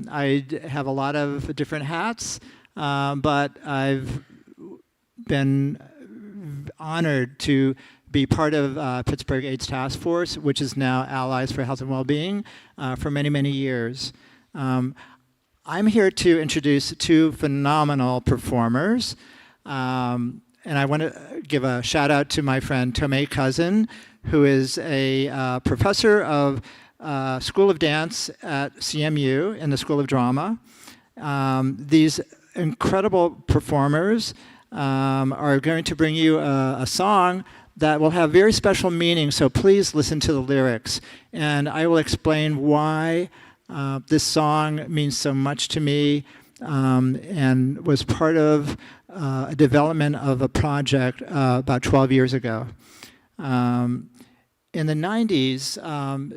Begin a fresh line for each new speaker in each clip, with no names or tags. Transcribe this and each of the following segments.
have a lot of different hats, but I've been honored to be part of Pittsburgh AIDS Task Force, which is now Allies for Health and Wellbeing, for many, many years. I'm here to introduce two phenomenal performers. And I want to give a shout out to my friend Tomei Cousin, who is a professor of School of Dance at CMU in the School of Drama. These incredible performers are going to bring you a song that will have very special meaning, so please listen to the lyrics. And I will explain why this song means so much to me and was part of a development of a project about 12 years ago. In the 90s,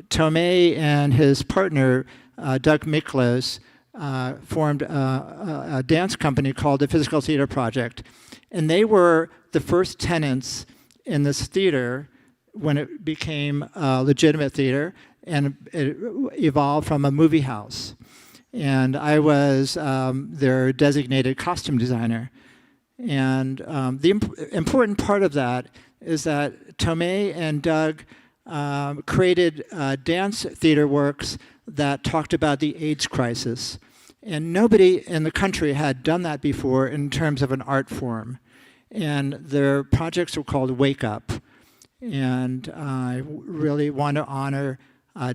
Tomei and his partner, Doug Miklos, formed a dance company called the Physical Theater Project. And they were the first tenants in this theater when it became a legitimate theater, and it evolved from a movie house. And I was their designated costume designer. And the important part of that is that Tomei and Doug created dance theater works that talked about the AIDS crisis. And nobody in the country had done that before in terms of an art form. And their projects were called Wake Up. And I really want to honor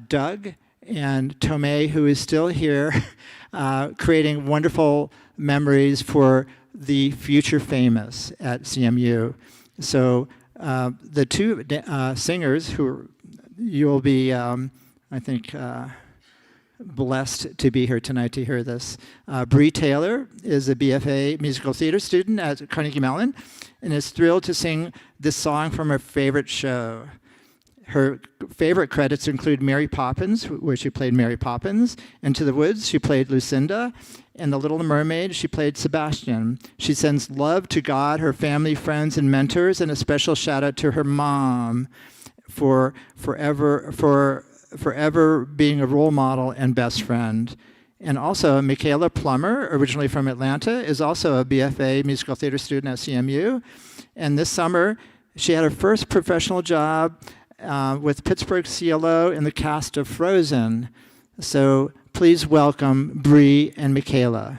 Doug and Tomei, who is still here, creating wonderful memories for the future famous at CMU. So the two singers who you'll be, I think, blessed to be here tonight to hear this. Bree Taylor is a BFA musical theater student at Carnegie Mellon and is thrilled to sing this song from her favorite show. Her favorite credits include Mary Poppins, where she played Mary Poppins, Into the Woods, she played Lucinda, and The Little Mermaid, she played Sebastian. She sends love to God, her family, friends, and mentors, and a special shout out to her mom for forever being a role model and best friend. And also, Michaela Plummer, originally from Atlanta, is also a BFA musical theater student at CMU. And this summer, she had her first professional job with Pittsburgh CLO in the cast of Frozen. So please welcome Bree and Michaela.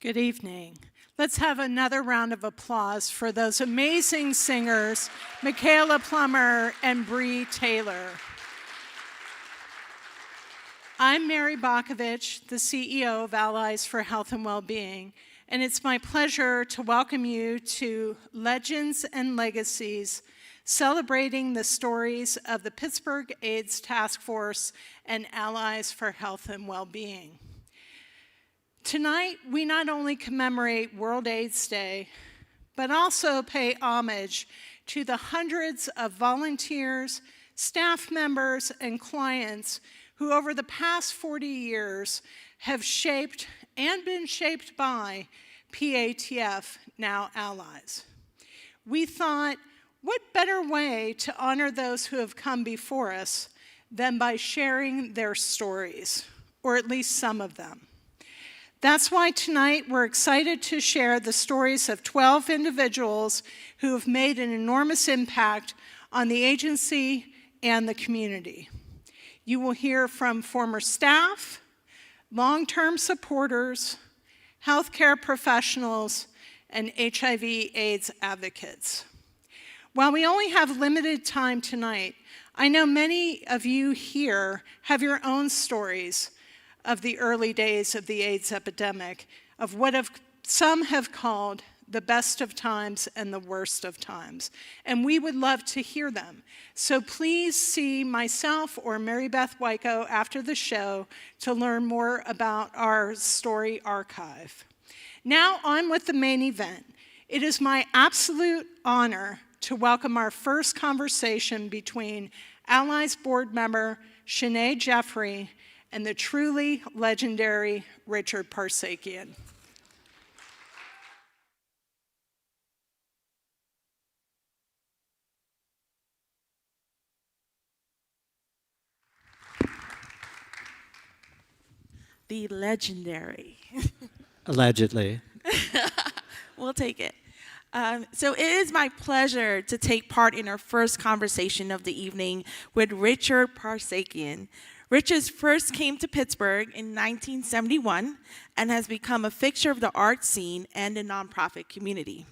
Good evening. Let's have another round of applause for those amazing singers, Michaela Plummer and Bree Taylor. I'm Mary Bakovich, the CEO of Allies for Health and Wellbeing, and it's my pleasure to welcome you to Legends and Legacies, celebrating the stories of the Pittsburgh AIDS Task Force and Allies for Health and Wellbeing. Tonight, we not only commemorate World AIDS Day, but also pay homage to the hundreds of volunteers, staff members, and clients who over the past 40 years have shaped and been shaped by PATF, now Allies. We thought, what better way to honor those who have come before us than by sharing their stories, or at least some of them. That's why tonight we're excited to share the stories of 12 individuals who have made an enormous impact on the agency and the community. You will hear from former staff, long-term supporters, healthcare professionals, and HIV/AIDS advocates. While we only have limited time tonight, I know many of you here have your own stories of the early days of the AIDS epidemic, of what some have called the best of times and the worst of times. And we would love to hear them. So please see myself or Mary Beth Wyko after the show to learn more about our story archive. Now on with the main event. It is my absolute honor to welcome our first conversation between Allies board member Shanae Jeffrey and the truly legendary Richard Parsakian.
The legendary.
Allegedly.
We'll take it. So it is my pleasure to take part in our first conversation of the evening with Richard Parsakian. Richard first came to Pittsburgh in 1971 and has become a fixture of the art scene and the nonprofit community.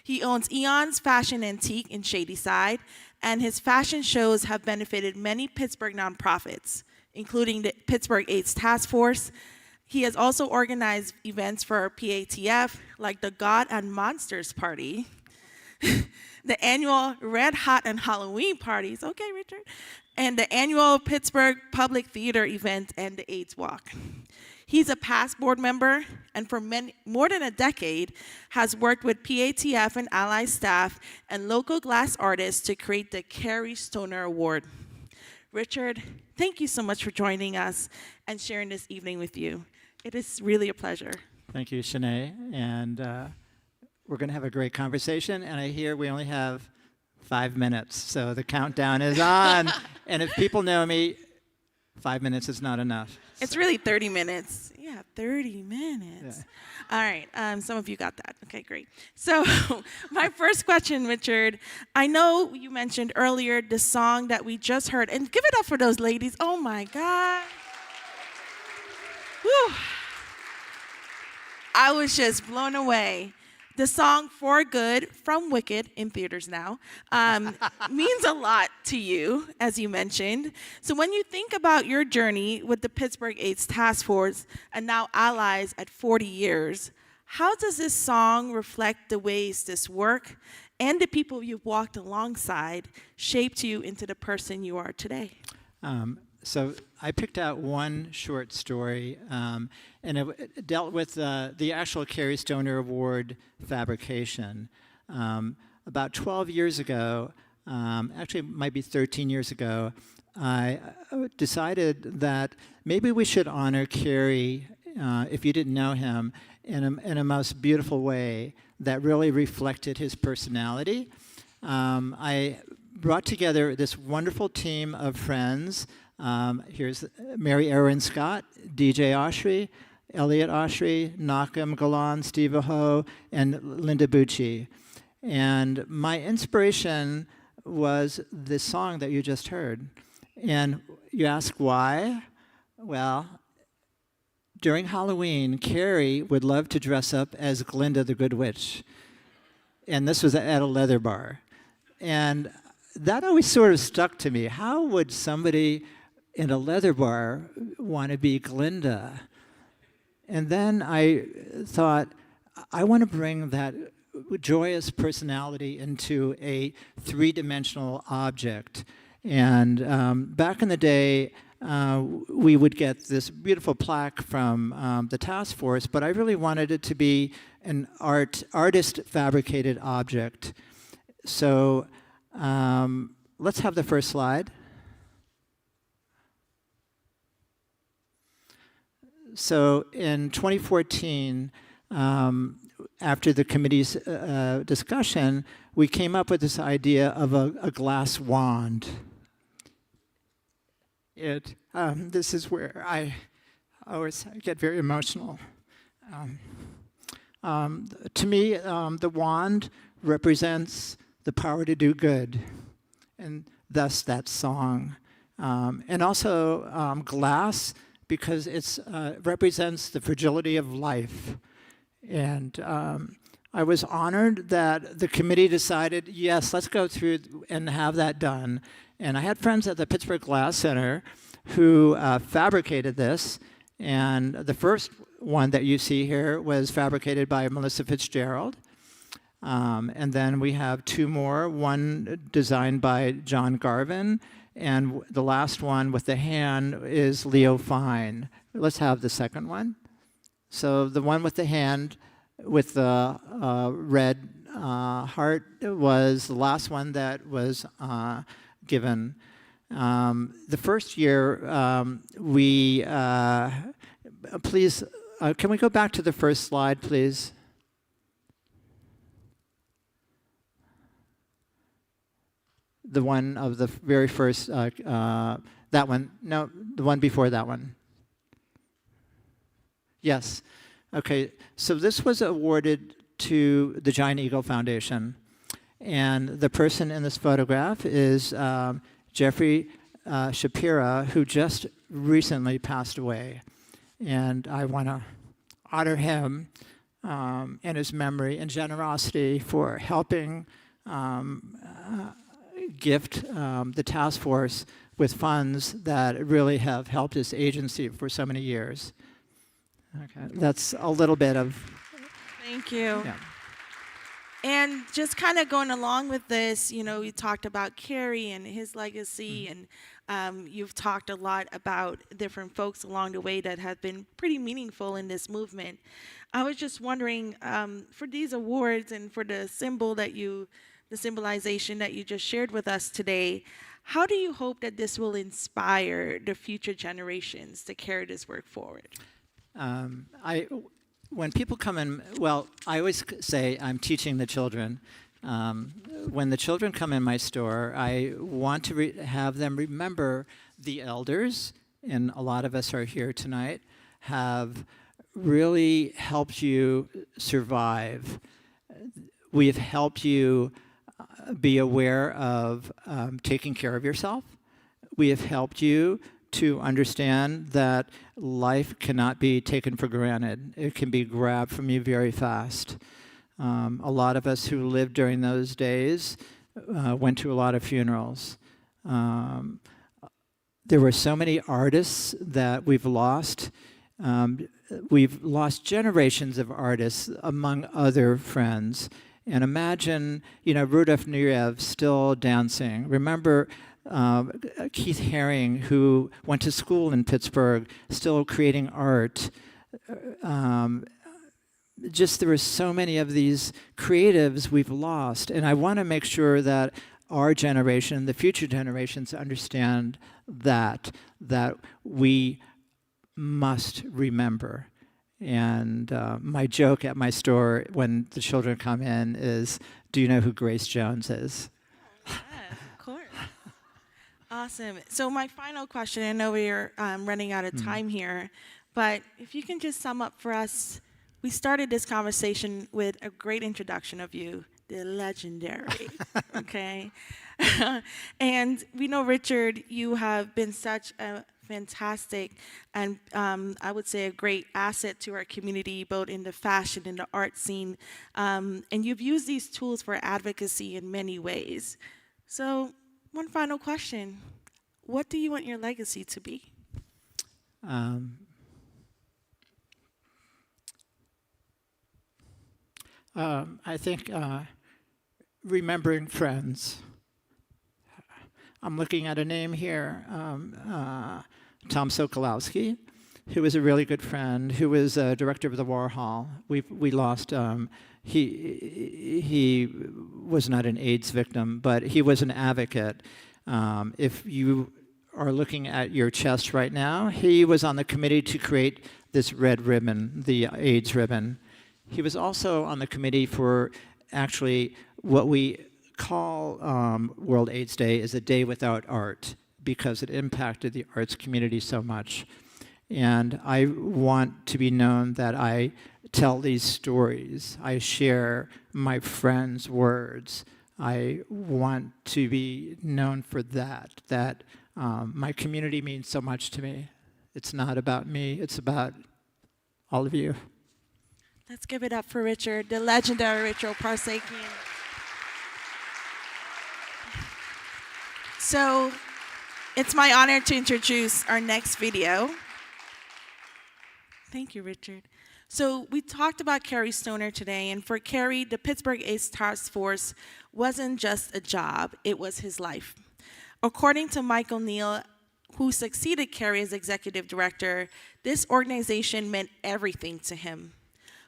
He owns Eon's Fashion Antique in Shadyside, and his fashion shows have benefited many Pittsburgh nonprofits, including the Pittsburgh AIDS Task Force. He has also organized events for PATF, like the God and Monsters Party, the annual Red Hot and Halloween parties, okay, Richard, and the annual Pittsburgh Public Theater event and the AIDS Walk. He's a past board member, and for more than a decade, has worked with PATF and Allies staff and local glass artists to create the Carrie Stoner Award. Richard, thank you so much for joining us and sharing this evening with you. It is really a pleasure.
Thank you, Shanae. And we're going to have a great conversation. And I hear we only have 5 minutes, so the countdown is on. And if people know me, 5 minutes is not enough.
It's really 30 minutes. Yeah, 30 minutes. Yeah. All right, some of you got that. Okay, great. So my first question, Richard, I know you mentioned earlier the song that we just heard, and give it up for those ladies. Oh my God. Whew. I was just blown away. The song For Good from Wicked, in theaters now, means a lot to you, as you mentioned. So when you think about your journey with the Pittsburgh AIDS Task Force and now Allies at 40 years, how does this song reflect the ways this work and the people you've walked alongside shaped you into the person you are today?
So I picked out one short story, and it dealt with the actual Carrie Stoner Award fabrication. About 12 years ago, actually it might be 13 years ago, I decided that maybe we should honor Carrie, if you didn't know him, in a most beautiful way that really reflected his personality. I brought together this wonderful team of friends. Here's Mary Erin Scott, DJ Oshry, Elliot Oshry, Nakam Galan, Steve Aho, and Linda Bucci. And my inspiration was this song that you just heard. And you ask why? Well, during Halloween, Carrie would love to dress up as Glinda the Good Witch. And this was at a leather bar. And that always sort of stuck to me. How would somebody in a leather bar want to be Glinda? And then I thought, I want to bring that joyous personality into a three-dimensional object. And back in the day, we would get this beautiful plaque from the task force, but I really wanted it to be an artist-fabricated object. So let's have the first slide. So in 2014, after the committee's discussion, we came up with this idea of a glass wand. This is where I always get very emotional. To me, the wand represents the power to do good, and thus that song. And also glass, because it represents the fragility of life. And I was honored that the committee decided, yes, let's go through and have that done. And I had friends at the Pittsburgh Glass Center who fabricated this. And the first one that you see here was fabricated by Melissa Fitzgerald. And then we have two more, one designed by John Garvin, and the last one with the hand is Leo Fine. Let's have the second one. So the one with the hand with the red heart was the last one that was given. The first year, please, can we go back to the first slide, please? The one of the very first, that one. No, the one before that one. Yes. Okay, so this was awarded to the Giant Eagle Foundation. And the person in this photograph is Jeffrey Shapira, who just recently passed away. And I want to honor him and his memory and generosity for helping gift the task force with funds that really have helped this agency for so many years. Okay, that's a little bit of...
Thank you.
Yeah.
And just kind of going along with this, you know, you talked about Carrie and his legacy, and you've talked a lot about different folks along the way that have been pretty meaningful in this movement. I was just wondering, for these awards and for the symbolization that you just shared with us today, how do you hope that this will inspire the future generations to carry this work forward?
When people come in, well, I always say I'm teaching the children. When the children come in my store, I want to have them remember the elders, and a lot of us are here tonight, have really helped you survive. We have helped you be aware of taking care of yourself. We have helped you to understand that life cannot be taken for granted. It can be grabbed from you very fast. A lot of us who lived during those days went to a lot of funerals. There were so many artists that we've lost. We've lost generations of artists among other friends. And imagine, you know, Rudolf Nureyev still dancing. Remember Keith Haring, who went to school in Pittsburgh, still creating art. Just there were so many of these creatives we've lost. And I want to make sure that our generation, the future generations, understand that we must remember. And my joke at my store when the children come in is, do you know who Grace Jones is?
Yes, of course. Awesome. So my final question, I know we're running out of time here, but if you can just sum up for us, we started this conversation with a great introduction of you, the legendary, okay? And we know, Richard, you have been such a fantastic, and I would say a great asset to our community, both in the fashion and the art scene. And you've used these tools for advocacy in many ways. So, one final question. What do you want your legacy to be?
I think remembering friends. I'm looking at a name here, Tom Sokolowski, who was a really good friend, who was director of the Warhol. We lost, he was not an AIDS victim, but he was an advocate. If you are looking at your chest right now, he was on the committee to create this red ribbon, the AIDS ribbon. He was also on the committee for actually what we call World AIDS Day is a day without art, because it impacted the arts community so much. And I want to be known that I tell these stories. I share my friends' words. I want to be known for that my community means so much to me. It's not about me, it's about all of you.
Let's give it up for Richard, the legendary Richard Parsakian. So, it's my honor to introduce our next video. Thank you, Richard. So, we talked about Carrie Stoner today, and for Carrie, the Pittsburgh AIDS Task Force wasn't just a job, it was his life. According to Michael Neal, who succeeded Carrie as executive director, this organization meant everything to him.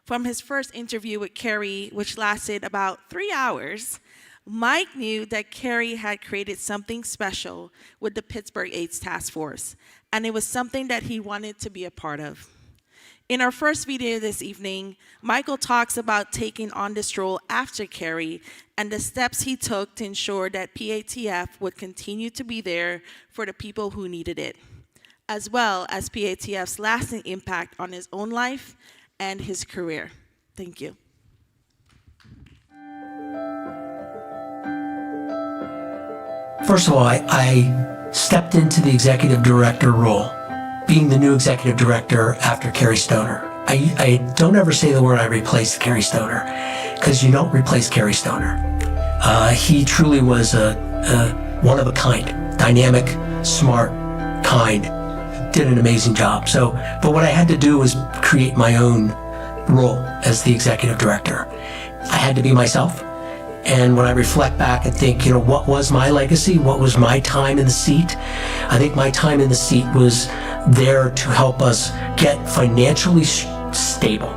From his first interview with Carrie, which lasted about 3 hours, Mike knew that Carrie had created something special with the Pittsburgh AIDS Task Force, and it was something that he wanted to be a part of. In our first video this evening, Michael talks about taking on this role after Carrie and the steps he took to ensure that PATF would continue to be there for the people who needed it, as well as PATF's lasting impact on his own life and his career. Thank you.
First of all, I stepped into the executive director role, being the new executive director after Carrie Stoner. I don't ever say the word I replaced Carrie Stoner, because you don't replace Carrie Stoner. He truly was a one of a kind, dynamic, smart, kind, did an amazing job. But what I had to do was create my own role as the executive director. I had to be myself. And when I reflect back and think, what was my legacy? What was my time in the seat? I think my time in the seat was there to help us get financially stable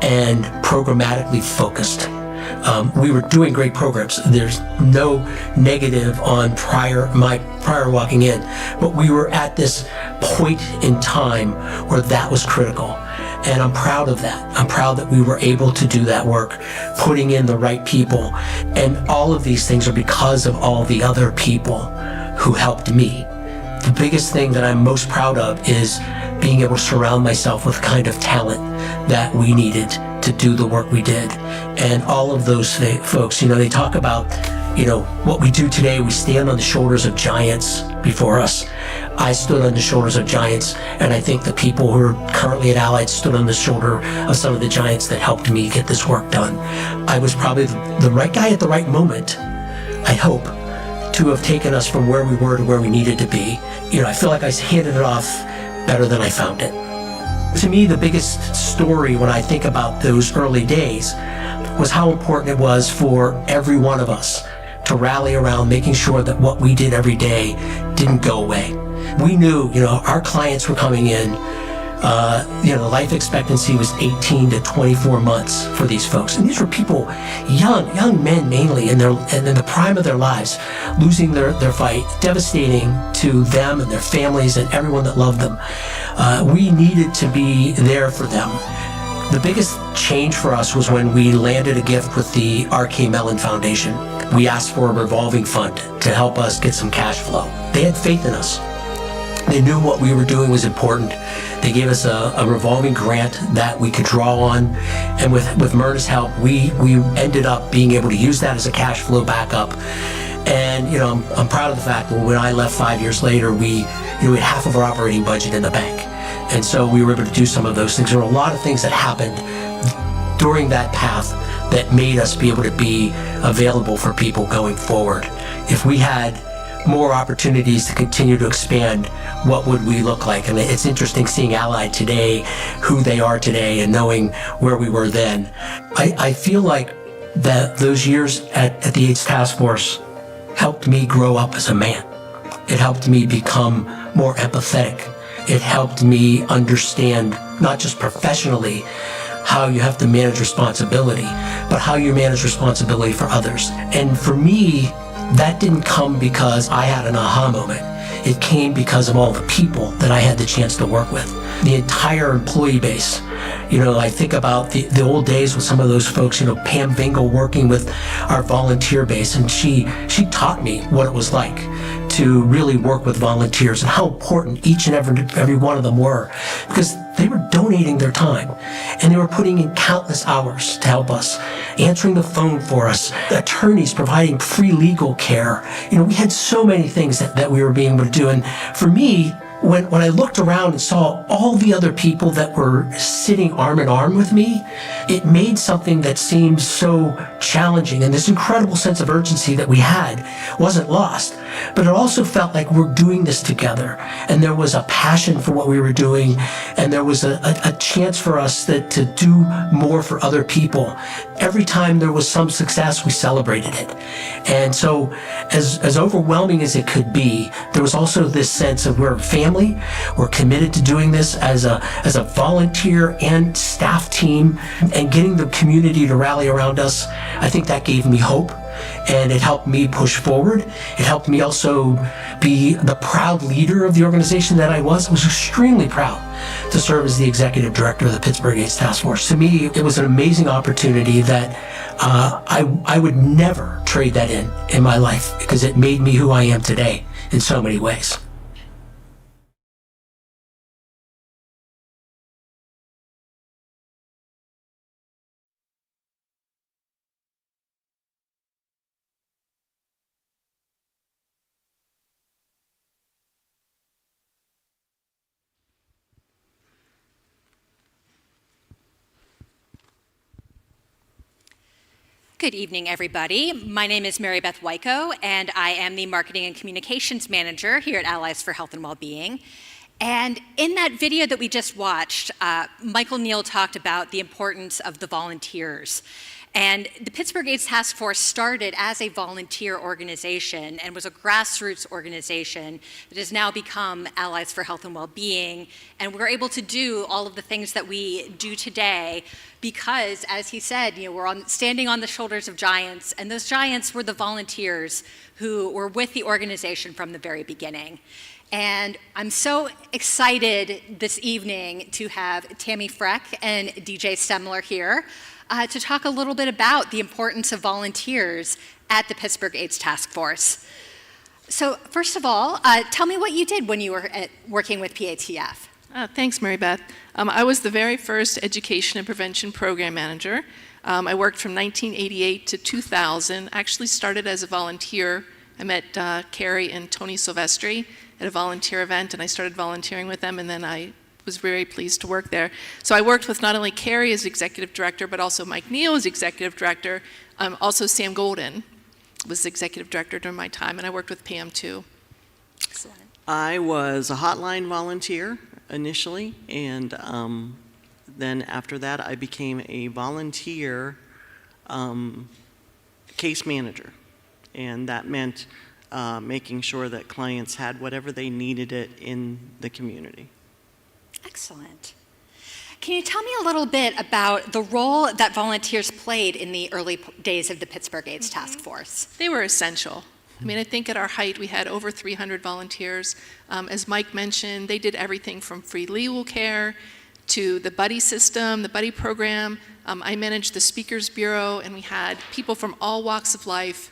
and programmatically focused. We were doing great programs. There's no negative on my prior walking in, but we were at this point in time where that was critical. And I'm proud of that. I'm proud that we were able to do that work, putting in the right people. And all of these things are because of all the other people who helped me. The biggest thing that I'm most proud of is being able to surround myself with the kind of talent that we needed to do the work we did. And all of those folks, they talk about, what we do today, we stand on the shoulders of giants before us. I stood on the shoulders of giants, and I think the people who are currently at Allied stood on the shoulder of some of the giants that helped me get this work done. I was probably the right guy at the right moment, I hope, to have taken us from where we were to where we needed to be. I feel like I handed it off better than I found it. To me, the biggest story when I think about those early days was how important it was for every one of us to rally around making sure that what we did every day didn't go away. We knew, our clients were coming in, the life expectancy was 18 to 24 months for these folks. And these were people, young men mainly, in the prime of their lives, losing their fight, devastating to them and their families and everyone that loved them. We needed to be there for them. The biggest change for us was when we landed a gift with the R.K. Mellon Foundation. We asked for a revolving fund to help us get some cash flow. They had faith in us. They knew what we were doing was important. They gave us a revolving grant that we could draw on, and with Myrna's help, we ended up being able to use that as a cash flow backup And I'm proud of the fact that when I left 5 years later, we had half of our operating budget in the bank. And so we were able to do some of those things. There were a lot of things that happened during that path that made us be able to be available for people going forward. If we had more opportunities to continue to expand, what would we look like? And it's interesting seeing Allied today, who they are today, and knowing where we were then. I feel like that those years at the AIDS Task Force helped me grow up as a man. It helped me become more empathetic. It helped me understand, not just professionally, how you have to manage responsibility, but how you manage responsibility for others. And for me, that didn't come because I had an aha moment. It came because of all the people that I had the chance to work with. The entire employee base. I think about the old days with some of those folks, Pam Vingle working with our volunteer base, and she taught me what it was like to really work with volunteers and how important each and every one of them were, because they were donating their time and they were putting in countless hours to help us, answering the phone for us, attorneys providing free legal care. We had so many things that we were being able to do. And for me, when I looked around and saw all the other people that were sitting arm in arm with me, it made something that seemed so challenging, and this incredible sense of urgency that we had wasn't lost. But it also felt like we're doing this together, and there was a passion for what we were doing, and there was a chance for us to do more for other people. Every time there was some success, we celebrated it. And so as overwhelming as it could be, there was also this sense of we're a family, we're committed to doing this as a volunteer and staff team, and getting the community to rally around us. I think that gave me hope, and it helped me push forward. It helped me also be the proud leader of the organization that I was. I was extremely proud to serve as the executive director of the Pittsburgh AIDS Task Force. To me, it was an amazing opportunity that I would never trade that in my life, because it made me who I am today in so many ways.
Good evening, everybody. My name is Mary Beth Wyko, and I am the Marketing and Communications Manager here at Allies for Health and Wellbeing. And in that video that we just watched, Michael Neal talked about the importance of the volunteers. And the Pittsburgh AIDS Task Force started as a volunteer organization and was a grassroots organization that has now become Allies for Health and Wellbeing. And we're able to do all of the things that we do today because, as he said, we're standing on the shoulders of giants, and those giants were the volunteers who were with the organization from the very beginning. And I'm so excited this evening to have Tammy Freck and DJ Stemler here to talk a little bit about the importance of volunteers at the Pittsburgh AIDS Task Force. So first of all, tell me what you did when you were working with PATF.
Thanks, Mary Beth. I was the very first Education and Prevention Program Manager. I worked from 1988 to 2000, actually started as a volunteer. I met Carrie and Tony Silvestri at a volunteer event, and I started volunteering with them, and then I was very pleased to work there. So I worked with not only Carrie as executive director, but also Mike Neal as executive director. Also Sam Golden was executive director during my time, and I worked with Pam too.
Excellent.
I was a hotline volunteer initially, and then after that I became a volunteer case manager, and that meant making sure that clients had whatever they needed it in the community.
Excellent. Can you tell me a little bit about the role that volunteers played in the early days of the Pittsburgh AIDS Task Force?
They were essential. I mean, I think at our height we had over 300 volunteers. As Mike mentioned, they did everything from free legal care to the buddy system, the buddy program. I managed the Speakers Bureau, and we had people from all walks of life,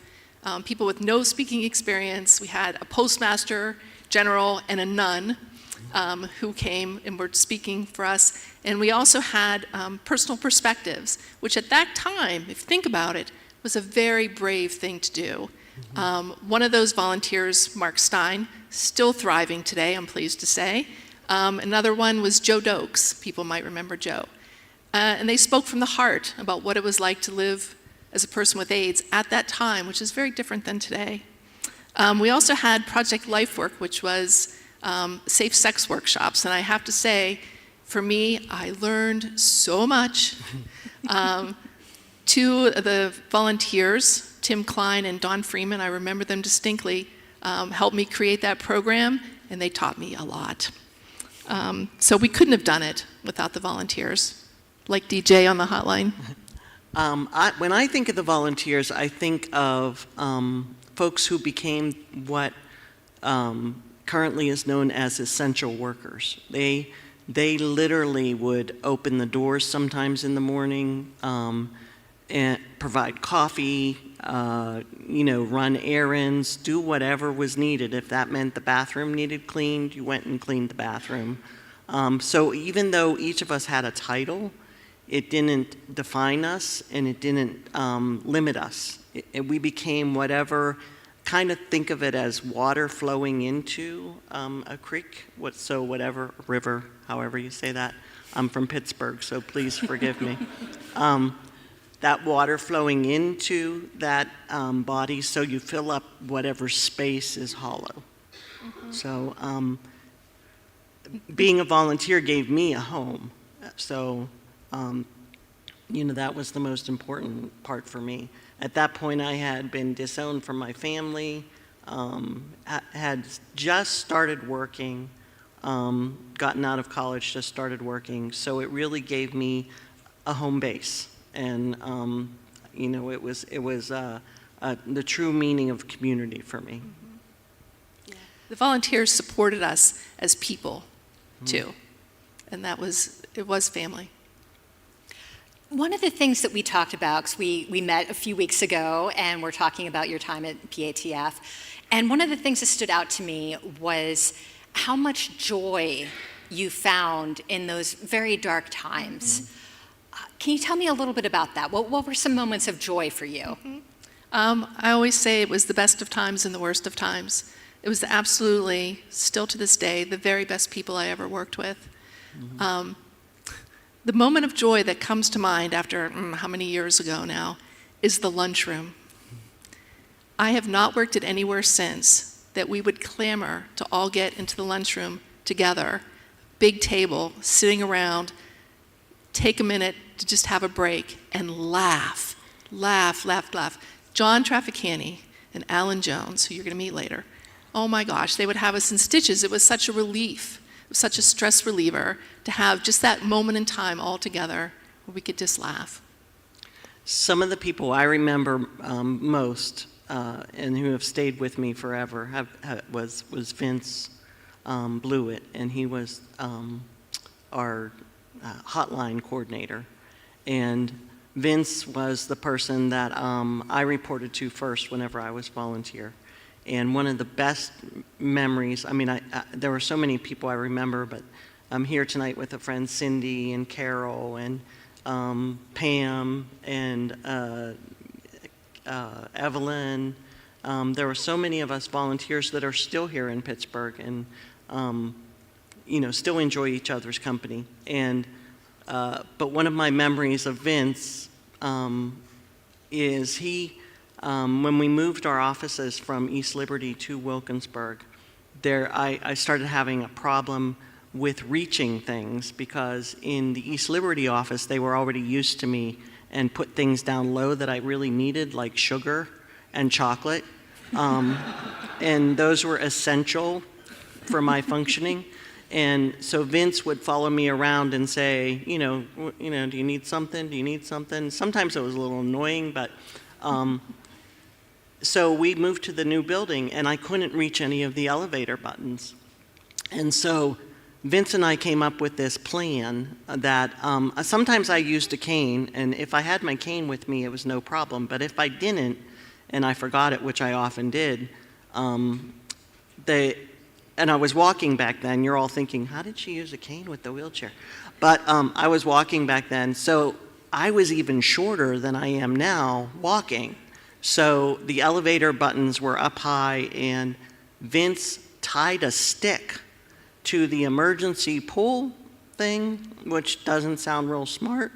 people with no speaking experience. We had a postmaster general and a nun who came and were speaking for us. And we also had personal perspectives, which at that time, if you think about it, was a very brave thing to do. One of those volunteers, Mark Stein, still thriving today, I'm pleased to say. Another one was Joe Dokes. People might remember Joe. And they spoke from the heart about what it was like to live as a person with AIDS at that time, which is very different than today. We also had Project Lifework, which was safe sex workshops. And I have to say, for me, I learned so much. Two of the volunteers, Tim Klein and Don Freeman, I remember them distinctly, helped me create that program, and they taught me a lot. So we couldn't have done it without the volunteers, like DJ on the hotline.
When I think of the volunteers, I think of folks who became what currently is known as essential workers. They literally would open the doors sometimes in the morning, and provide coffee, run errands, do whatever was needed. If that meant the bathroom needed cleaned, you went and cleaned the bathroom. So even though each of us had a title, it didn't define us and it didn't limit us. We became whatever, kind of think of it as water flowing into a creek, whatever, river, however you say that. I'm from Pittsburgh, so please forgive me. That water flowing into that body, so you fill up whatever space is hollow. Mm-hmm. So being a volunteer gave me a home. So, that was the most important part for me. At that point, I had been disowned from my family, had just started working, gotten out of college, just started working. So it really gave me a home base. And, it was the true meaning of community for me.
Yeah. The volunteers supported us as people, too. And it was family.
One of the things that we talked about, because we met a few weeks ago and we're talking about your time at PATF, and one of the things that stood out to me was how much joy you found in those very dark times. Mm-hmm. Can you tell me a little bit about that? What were some moments of joy for you?
Mm-hmm. I always say it was the best of times and the worst of times. It was absolutely, still to this day, the very best people I ever worked with. Mm-hmm. The moment of joy that comes to mind after how many years ago now is the lunchroom. I have not worked at anywhere since that we would clamor to all get into the lunchroom together, big table, sitting around, take a minute to just have a break and laugh. John Trafficani and Alan Jones, who you're going to meet later, oh my gosh, they would have us in stitches. It was such a relief. It was such a stress reliever to have just that moment in time all together where we could just laugh.
Some of the people I remember most and who have stayed with me forever was Vince Blewett, and he was our hotline coordinator. And Vince was the person that I reported to first whenever I was volunteer. And one of the best memories, there were so many people I remember, but I'm here tonight with a friend, Cindy and Carol and Pam and Evelyn. There were so many of us volunteers that are still here in Pittsburgh and, still enjoy each other's company. And but one of my memories of Vince is when we moved our offices from East Liberty to Wilkinsburg, I started having a problem with reaching things because in the East Liberty office, they were already used to me and put things down low that I really needed, like sugar and chocolate. And those were essential for my functioning. And so Vince would follow me around and say, do you need something? Do you need something? Sometimes it was a little annoying, but so we moved to the new building and I couldn't reach any of the elevator buttons. And so Vince and I came up with this plan that sometimes I used a cane, and if I had my cane with me, it was no problem. But if I didn't, and I forgot it, which I often did, and I was walking back then. You're all thinking, how did she use a cane with the wheelchair? But I was walking back then, so I was even shorter than I am now walking. So the elevator buttons were up high, and Vince tied a stick to the emergency pull thing, which doesn't sound real smart,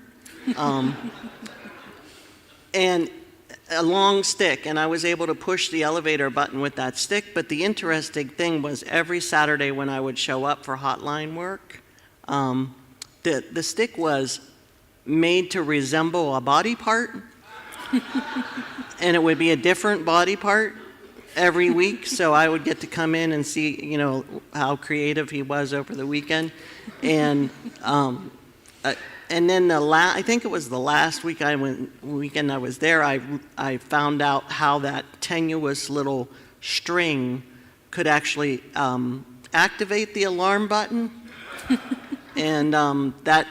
and a long stick, and I was able to push the elevator button with that stick. But the interesting thing was, every Saturday when I would show up for hotline work, the stick was made to resemble a body part, and it would be a different body part every week, so I would get to come in and see, you know, how creative he was over the weekend. And then I think it was the last weekend I was there, I found out how that tenuous little string could actually activate the alarm button. And that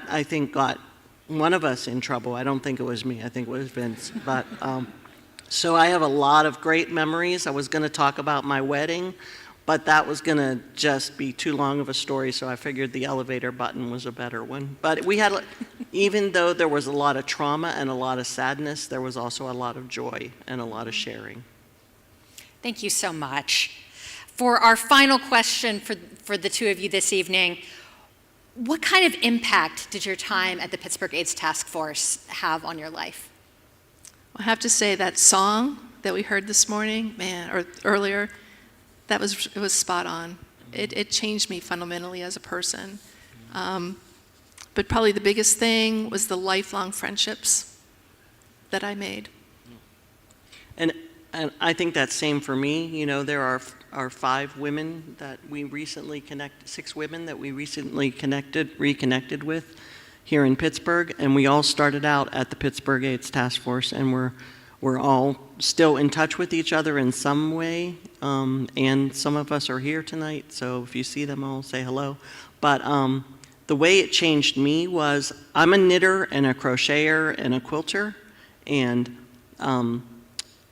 I think got one of us in trouble. I don't think it was me. I think it was Vince. But so I have a lot of great memories. I was going to talk about my wedding, but that was going to just be too long of a story, so I figured the elevator button was a better one. But we had, even though there was a lot of trauma and a lot of sadness, there was also a lot of joy and a lot of sharing.
Thank you so much. For our final question for the two of you this evening, what kind of impact did your time at the Pittsburgh AIDS Task Force have on your life?
I have to say that song that we heard this morning, or earlier, it was spot on. It changed me fundamentally as a person. But probably the biggest thing was the lifelong friendships that I made.
And I think that's same for me. You know, there are 5 women that we recently connected, 6 women that we recently reconnected with here in Pittsburgh, and we all started out at the Pittsburgh AIDS Task Force, and we're all still in touch with each other in some way, and some of us are here tonight, so if you see them, I'll say hello. But the way it changed me was, I'm a knitter and a crocheter and a quilter, and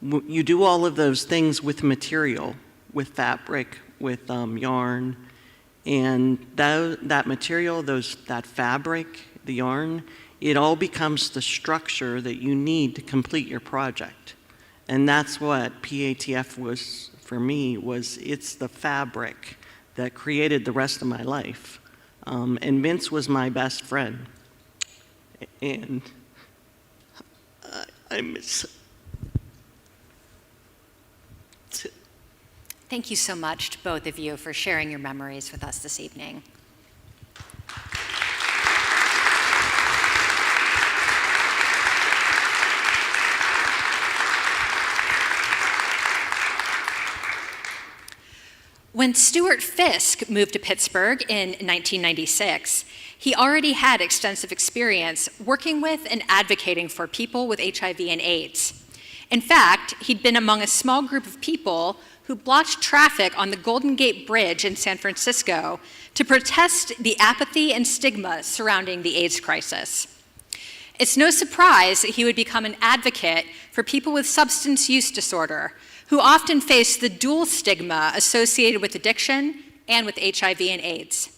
you do all of those things with material, with fabric, with yarn, and that material, that fabric, the yarn, it all becomes the structure that you need to complete your project. And that's what PATF was for me, it's the fabric that created the rest of my life. And Vince was my best friend. And I miss.
Thank you so much to both of you for sharing your memories with us this evening. When Stuart Fisk moved to Pittsburgh in 1996, he already had extensive experience working with and advocating for people with HIV and AIDS. In fact, he'd been among a small group of people who blocked traffic on the Golden Gate Bridge in San Francisco to protest the apathy and stigma surrounding the AIDS crisis. It's no surprise that he would become an advocate for people with substance use disorder, who often face the dual stigma associated with addiction and with HIV and AIDS.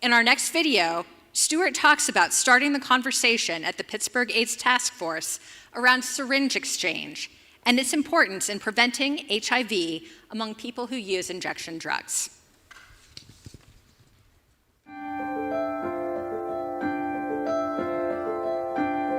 In our next video, Stuart talks about starting the conversation at the Pittsburgh AIDS Task Force around syringe exchange and its importance in preventing HIV among people who use injection drugs.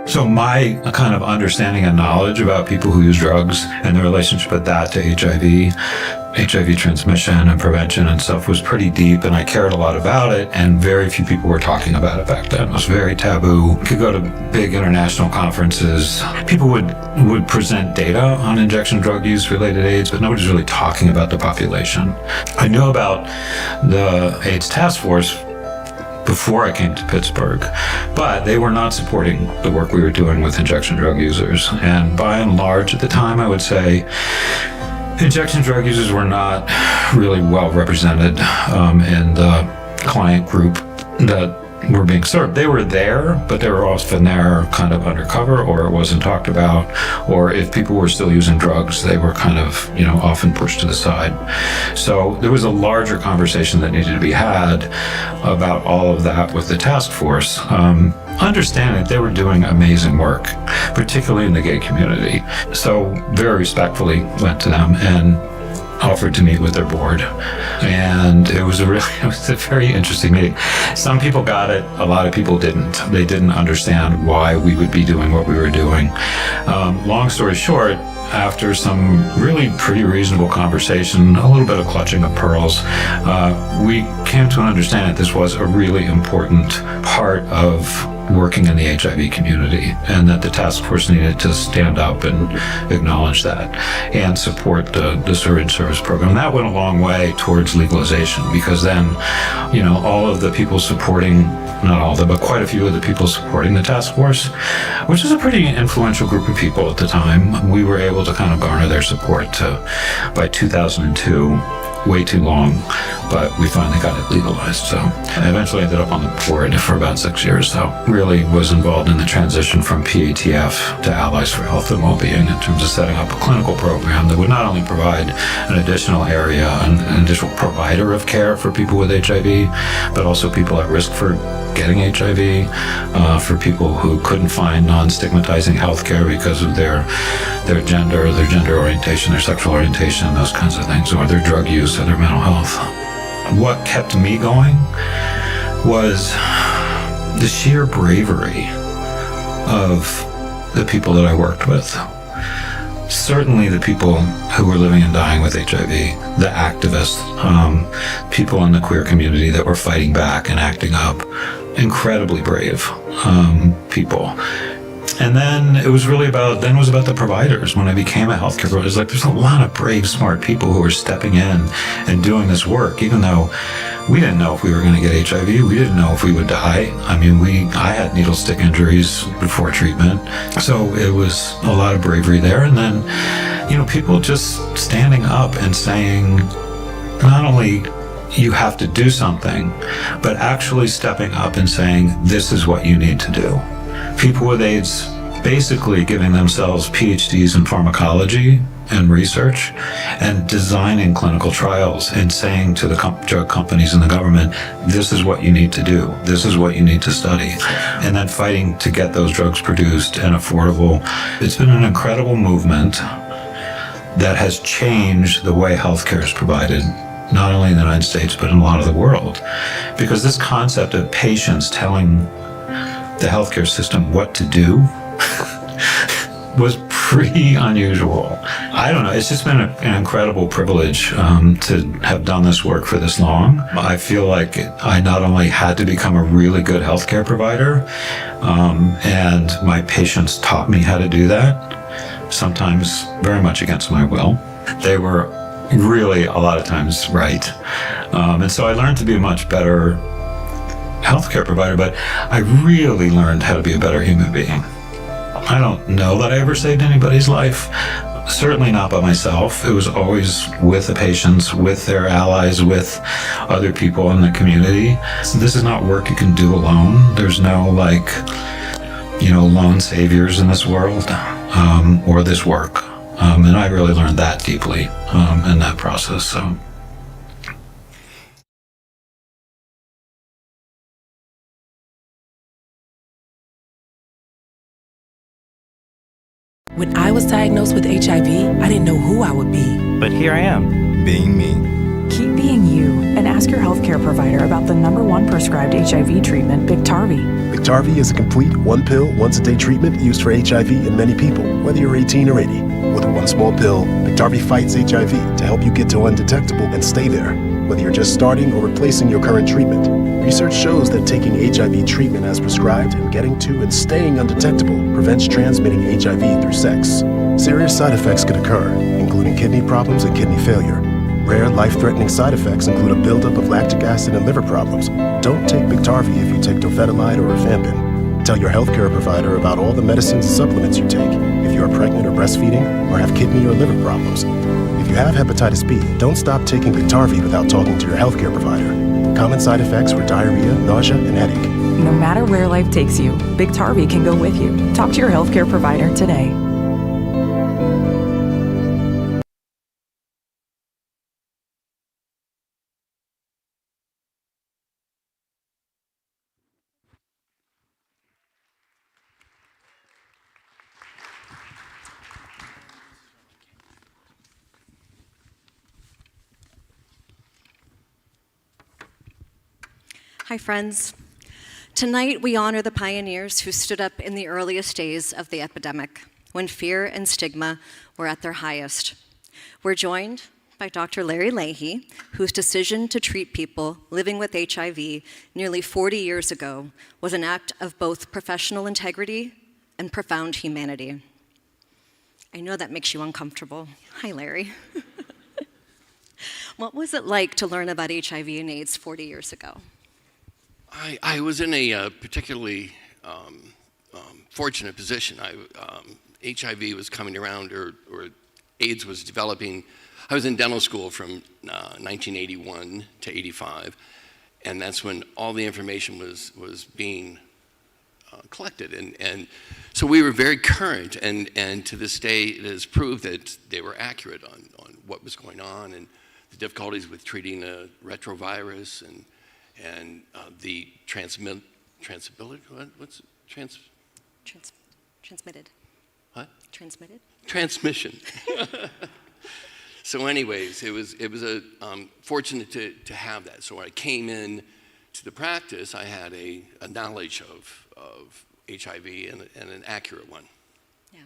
So my kind of understanding and knowledge about people who use drugs and the relationship of that to HIV transmission and prevention and stuff was pretty deep, and I cared a lot about it, and very few people were talking about it back then. It was very taboo. You could go to big international conferences. People would present data on injection drug use related AIDS, but nobody's really talking about the population. I knew about the AIDS Task Force before I came to Pittsburgh, but they were not supporting the work we were doing with injection drug users. And by and large at the time, I would say injection drug users were not really well represented in the client group that were being served. They were there, but they were often there kind of undercover, or it wasn't talked about, or if people were still using drugs, they were kind of, often pushed to the side. So there was a larger conversation that needed to be had about all of that with the task force. Understanding that they were doing amazing work, particularly in the gay community. So very respectfully went to them and offered to meet with their board. And it was a very interesting meeting. Some people got it, a lot of people didn't. They didn't understand why we would be doing what we were doing. Long story short, after some really pretty reasonable conversation, a little bit of clutching of pearls, we came to understand that this was a really important part of working in the HIV community, and that the task force needed to stand up and acknowledge that and support the syringe service program. And that went a long way towards legalization, because then, all of the people supporting, not all of them, but quite a few of the people supporting the task force, which is a pretty influential group of people at the time, we were able to kind of garner their support by 2002. Way too long, but we finally got it legalized. So I eventually ended up on the board for about 6 years. So really was involved in the transition from PATF to Allies for Health and Wellbeing in terms of setting up a clinical program that would not only provide an additional area, an additional provider of care for people with HIV, but also people at risk for getting HIV, for people who couldn't find non-stigmatizing health care because of their gender orientation, their sexual orientation, those kinds of things, or their drug use or their mental health. What kept me going was the sheer bravery of the people that I worked with. Certainly the people who were living and dying with HIV, the activists, people in the queer community that were fighting back and acting up, incredibly brave people. And then it was about the providers. When I became a healthcare provider, it was like, there's a lot of brave, smart people who are stepping in and doing this work, even though we didn't know if we were going to get HIV. We didn't know if we would die. I mean, I had needle stick injuries before treatment. So it was a lot of bravery there. And then, people just standing up and saying, not only you have to do something, but actually stepping up and saying, this is what you need to do. People with AIDS basically giving themselves PhDs in pharmacology and research and designing clinical trials and saying to the drug companies and the government, this is what you need to do. This is what you need to study. And then fighting to get those drugs produced and affordable. It's been an incredible movement that has changed the way healthcare is provided, not only in the United States, but in a lot of the world. Because this concept of patients telling the healthcare system what to do was pretty unusual. I don't know, it's just been an incredible privilege to have done this work for this long. I feel like I not only had to become a really good healthcare provider, and my patients taught me how to do that, sometimes very much against my will. They were really a lot of times right. And so I learned to be a much better healthcare provider, but I really learned how to be a better human being. I don't know that I ever saved anybody's life, certainly not by myself. It was always with the patients, with their allies, with other people in the community. So this is not work you can do alone. There's no lone saviors in this world, or this work. And I really learned that deeply in that process. So.
When I was diagnosed with HIV, I didn't know who I would be.
But here I am, being me.
Keep being you and ask your healthcare provider about the #1 prescribed HIV treatment, Biktarvy.
Biktarvy is a complete one-pill, once-a-day treatment used for HIV in many people, whether you're 18 or 80. With one small pill, Biktarvy fights HIV to help you get to undetectable and stay there, whether you're just starting or replacing your current treatment. Research shows that taking HIV treatment as prescribed and getting to and staying undetectable prevents transmitting HIV through sex. Serious side effects can occur, including kidney problems and kidney failure. Rare, life-threatening side effects include a buildup of lactic acid and liver problems. Don't take Biktarvy if you take dofetilide or rifampin. Tell your healthcare provider about all the medicines and supplements you take if you are pregnant or breastfeeding or have kidney or liver problems. If you have hepatitis B, don't stop taking Biktarvy without talking to your healthcare provider. Common side effects were diarrhea, nausea, and headache.
No matter where life takes you, Biktarvy can go with you. Talk to your healthcare provider today.
Hi, friends. Tonight, we honor the pioneers who stood up in the earliest days of the epidemic, when fear and stigma were at their highest. We're joined by Dr. Larry Leahy, whose decision to treat people living with HIV nearly 40 years ago was an act of both professional integrity and profound humanity. I know that makes you uncomfortable. Hi, Larry. What was it like to learn about HIV and AIDS 40 years ago?
I was in a particularly fortunate position. HIV was coming around, or AIDS was developing. I was in dental school from 1981 to 85, and that's when all the information was being collected. And so we were very current, and to this day it has proved that they were accurate on what was going on and the difficulties with treating a retrovirus and the transmissibility. What's
Transmitted.
What?
Transmitted?
Transmission. So, anyways, it was a fortunate to have that. So when I came in to the practice, I had a knowledge of HIV and an accurate one.
Yeah.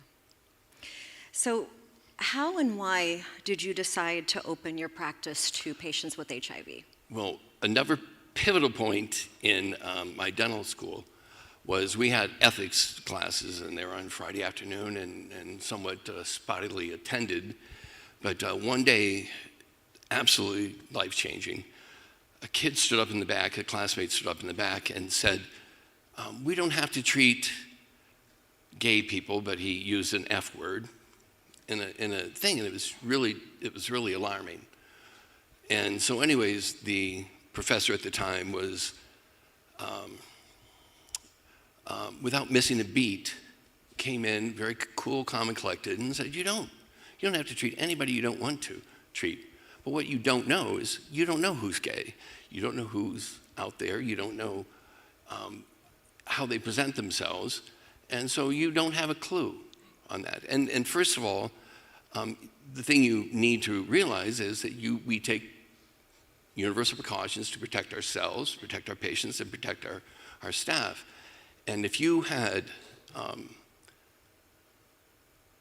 So, how and why did you decide to open your practice to patients with HIV?
Well, another pivotal point in my dental school was we had ethics classes, and they were on Friday afternoon and somewhat spottily attended. But one day, absolutely life-changing, a kid stood up in the back, a classmate stood up in the back and said, we don't have to treat gay people, but he used an F word in a thing, and it was really alarming. And so anyways, the professor at the time was, without missing a beat, came in very cool, calm, and collected and said, you don't have to treat anybody you don't want to treat. But what you don't know is you don't know who's gay. You don't know who's out there. You don't know how they present themselves. And so you don't have a clue on that. And first of all, the thing you need to realize is that we take universal precautions to protect ourselves, protect our patients, and protect our staff. And if you had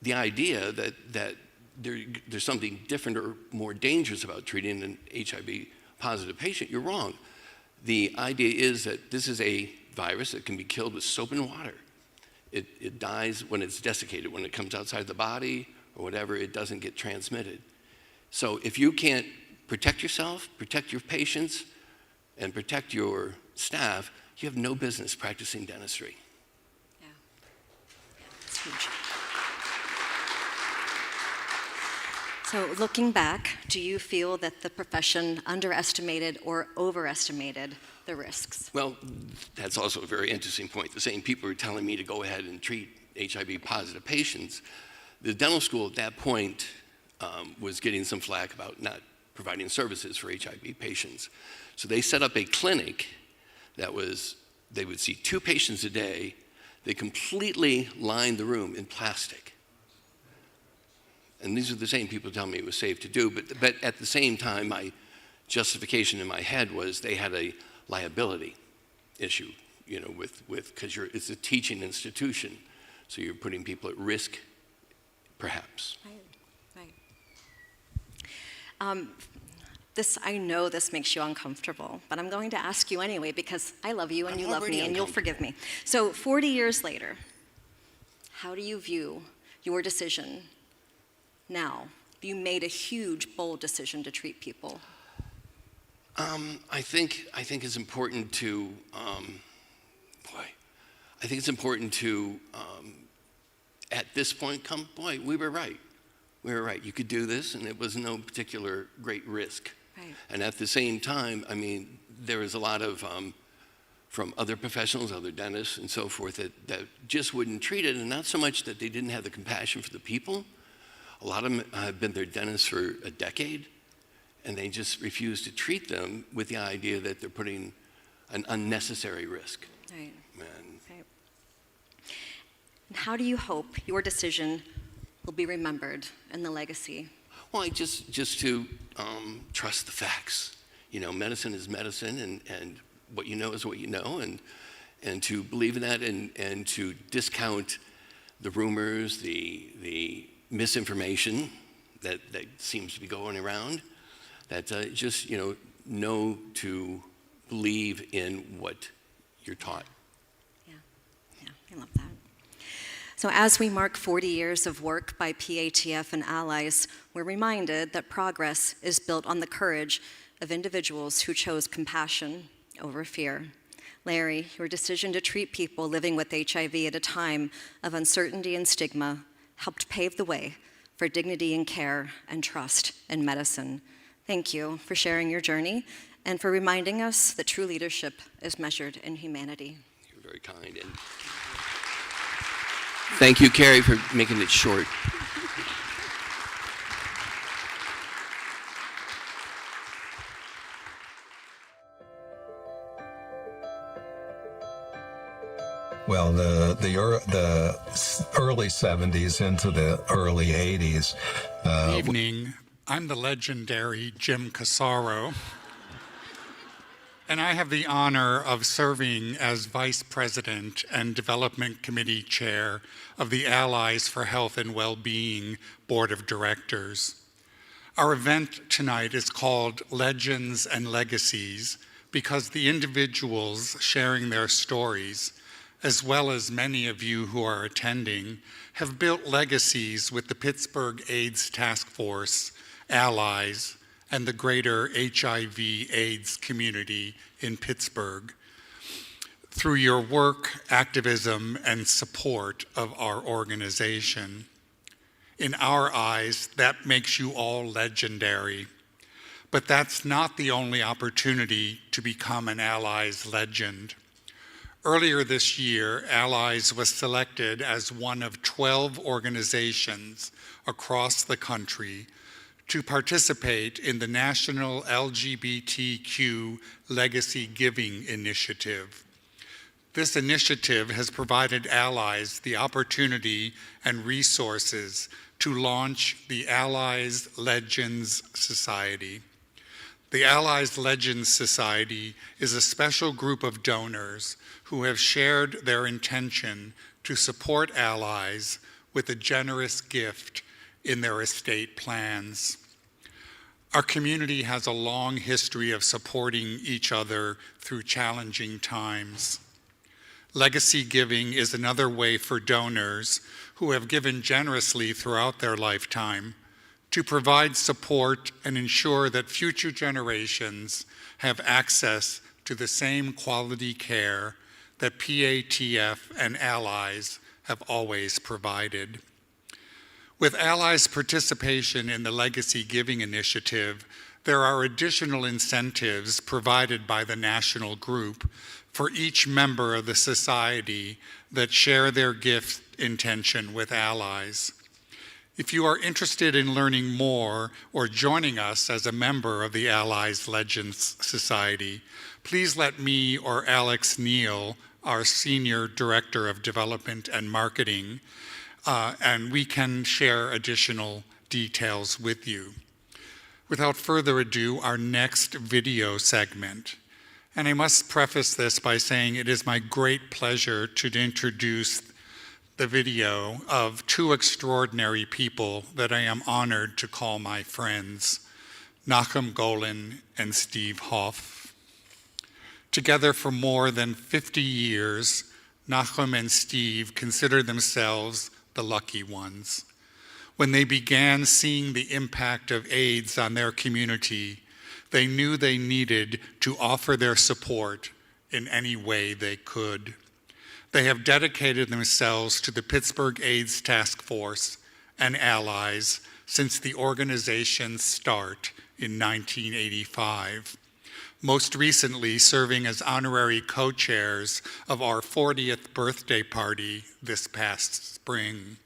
the idea that there's something different or more dangerous about treating an HIV-positive patient, you're wrong. The idea is that this is a virus that can be killed with soap and water. It dies when it's desiccated. When it comes outside the body or whatever, it doesn't get transmitted. So if you can't protect yourself, protect your patients, and protect your staff, you have no business practicing dentistry.
Yeah, it's huge. So looking back, do you feel that the profession underestimated or overestimated the risks?
Well, that's also a very interesting point. The same people who are telling me to go ahead and treat HIV-positive patients. The dental school at that point was getting some flack about not providing services for HIV patients. So they set up a clinic that they would see 2 patients a day. They completely lined the room in plastic. And these are the same people telling me it was safe to do, but at the same time, my justification in my head was they had a liability issue, because it's a teaching institution, so you're putting people at risk, perhaps.
Right. I know this makes you uncomfortable, but I'm going to ask you anyway because I love you and you love me and you'll forgive me. So 40 years later, how do you view your decision now? You made a huge, bold decision to treat people.
I think it's important to, at this point, we were right. We were right. You could do this, and it was no particular great risk.
Right.
And at the same time, there was a lot of from other professionals, other dentists and so forth, that just wouldn't treat it, and not so much that they didn't have the compassion for the people. A lot of them have been their dentists for a decade, and they just refuse to treat them with the idea that they're putting an unnecessary risk.
Right.
And
Right. And how do you hope your decision will be remembered in the legacy?
well, just to trust the facts. You know, medicine is medicine, and what you know is what you know, and to believe in that, and to discount the rumors, the misinformation that seems to be going around. That just know to believe in what you're taught.
Yeah, I love that. So as we mark 40 years of work by PATF and Allies, we're reminded that progress is built on the courage of individuals who chose compassion over fear. Larry, your decision to treat people living with HIV at a time of uncertainty and stigma helped pave the way for dignity in care and trust in medicine. Thank you for sharing your journey and for reminding us that true leadership is measured in humanity.
You're very kind. And thank you, Carrie, for making it short.
Well, the early 70s into the early 80s.
Good evening. I'm the legendary Jim Casaro, and I have the honor of serving as Vice President and Development Committee Chair of the Allies for Health and Wellbeing Board of Directors. Our event tonight is called Legends and Legacies because the individuals sharing their stories, as well as many of you who are attending, have built legacies with the Pittsburgh AIDS Task Force, Allies, and the greater HIV/AIDS community in Pittsburgh through your work, activism, and support of our organization. In our eyes, that makes you all legendary. But that's not the only opportunity to become an Allies legend. Earlier this year, Allies was selected as one of 12 organizations across the country to participate in the National LGBTQ Legacy Giving Initiative. This initiative has provided Allies the opportunity and resources to launch the Allies Legends Society. The Allies Legends Society is a special group of donors who have shared their intention to support Allies with a generous gift in their estate plans. Our community has a long history of supporting each other through challenging times. Legacy giving is another way for donors who have given generously throughout their lifetime to provide support and ensure that future generations have access to the same quality care that PATF and Allies have always provided. With Allies' participation in the Legacy Giving Initiative, there are additional incentives provided by the national group for each member of the society that share their gift intention with Allies. If you are interested in learning more or joining us as a member of the Allies Legends Society, please let me or Alex Neal, our Senior Director of Development and Marketing, and we can share additional details with you. Without further ado, our next video segment. And I must preface this by saying it is my great pleasure to introduce the video of two extraordinary people that I am honored to call my friends, Nachum Golan and Steve Hoff. Together for more than 50 years, Nachum and Steve consider themselves the lucky ones. When they began seeing the impact of AIDS on their community, they knew they needed to offer their support in any way they could. They have dedicated themselves to the Pittsburgh AIDS Task Force and Allies since the organization's start in 1985. most recently serving as honorary co-chairs of our 40th birthday party this past spring.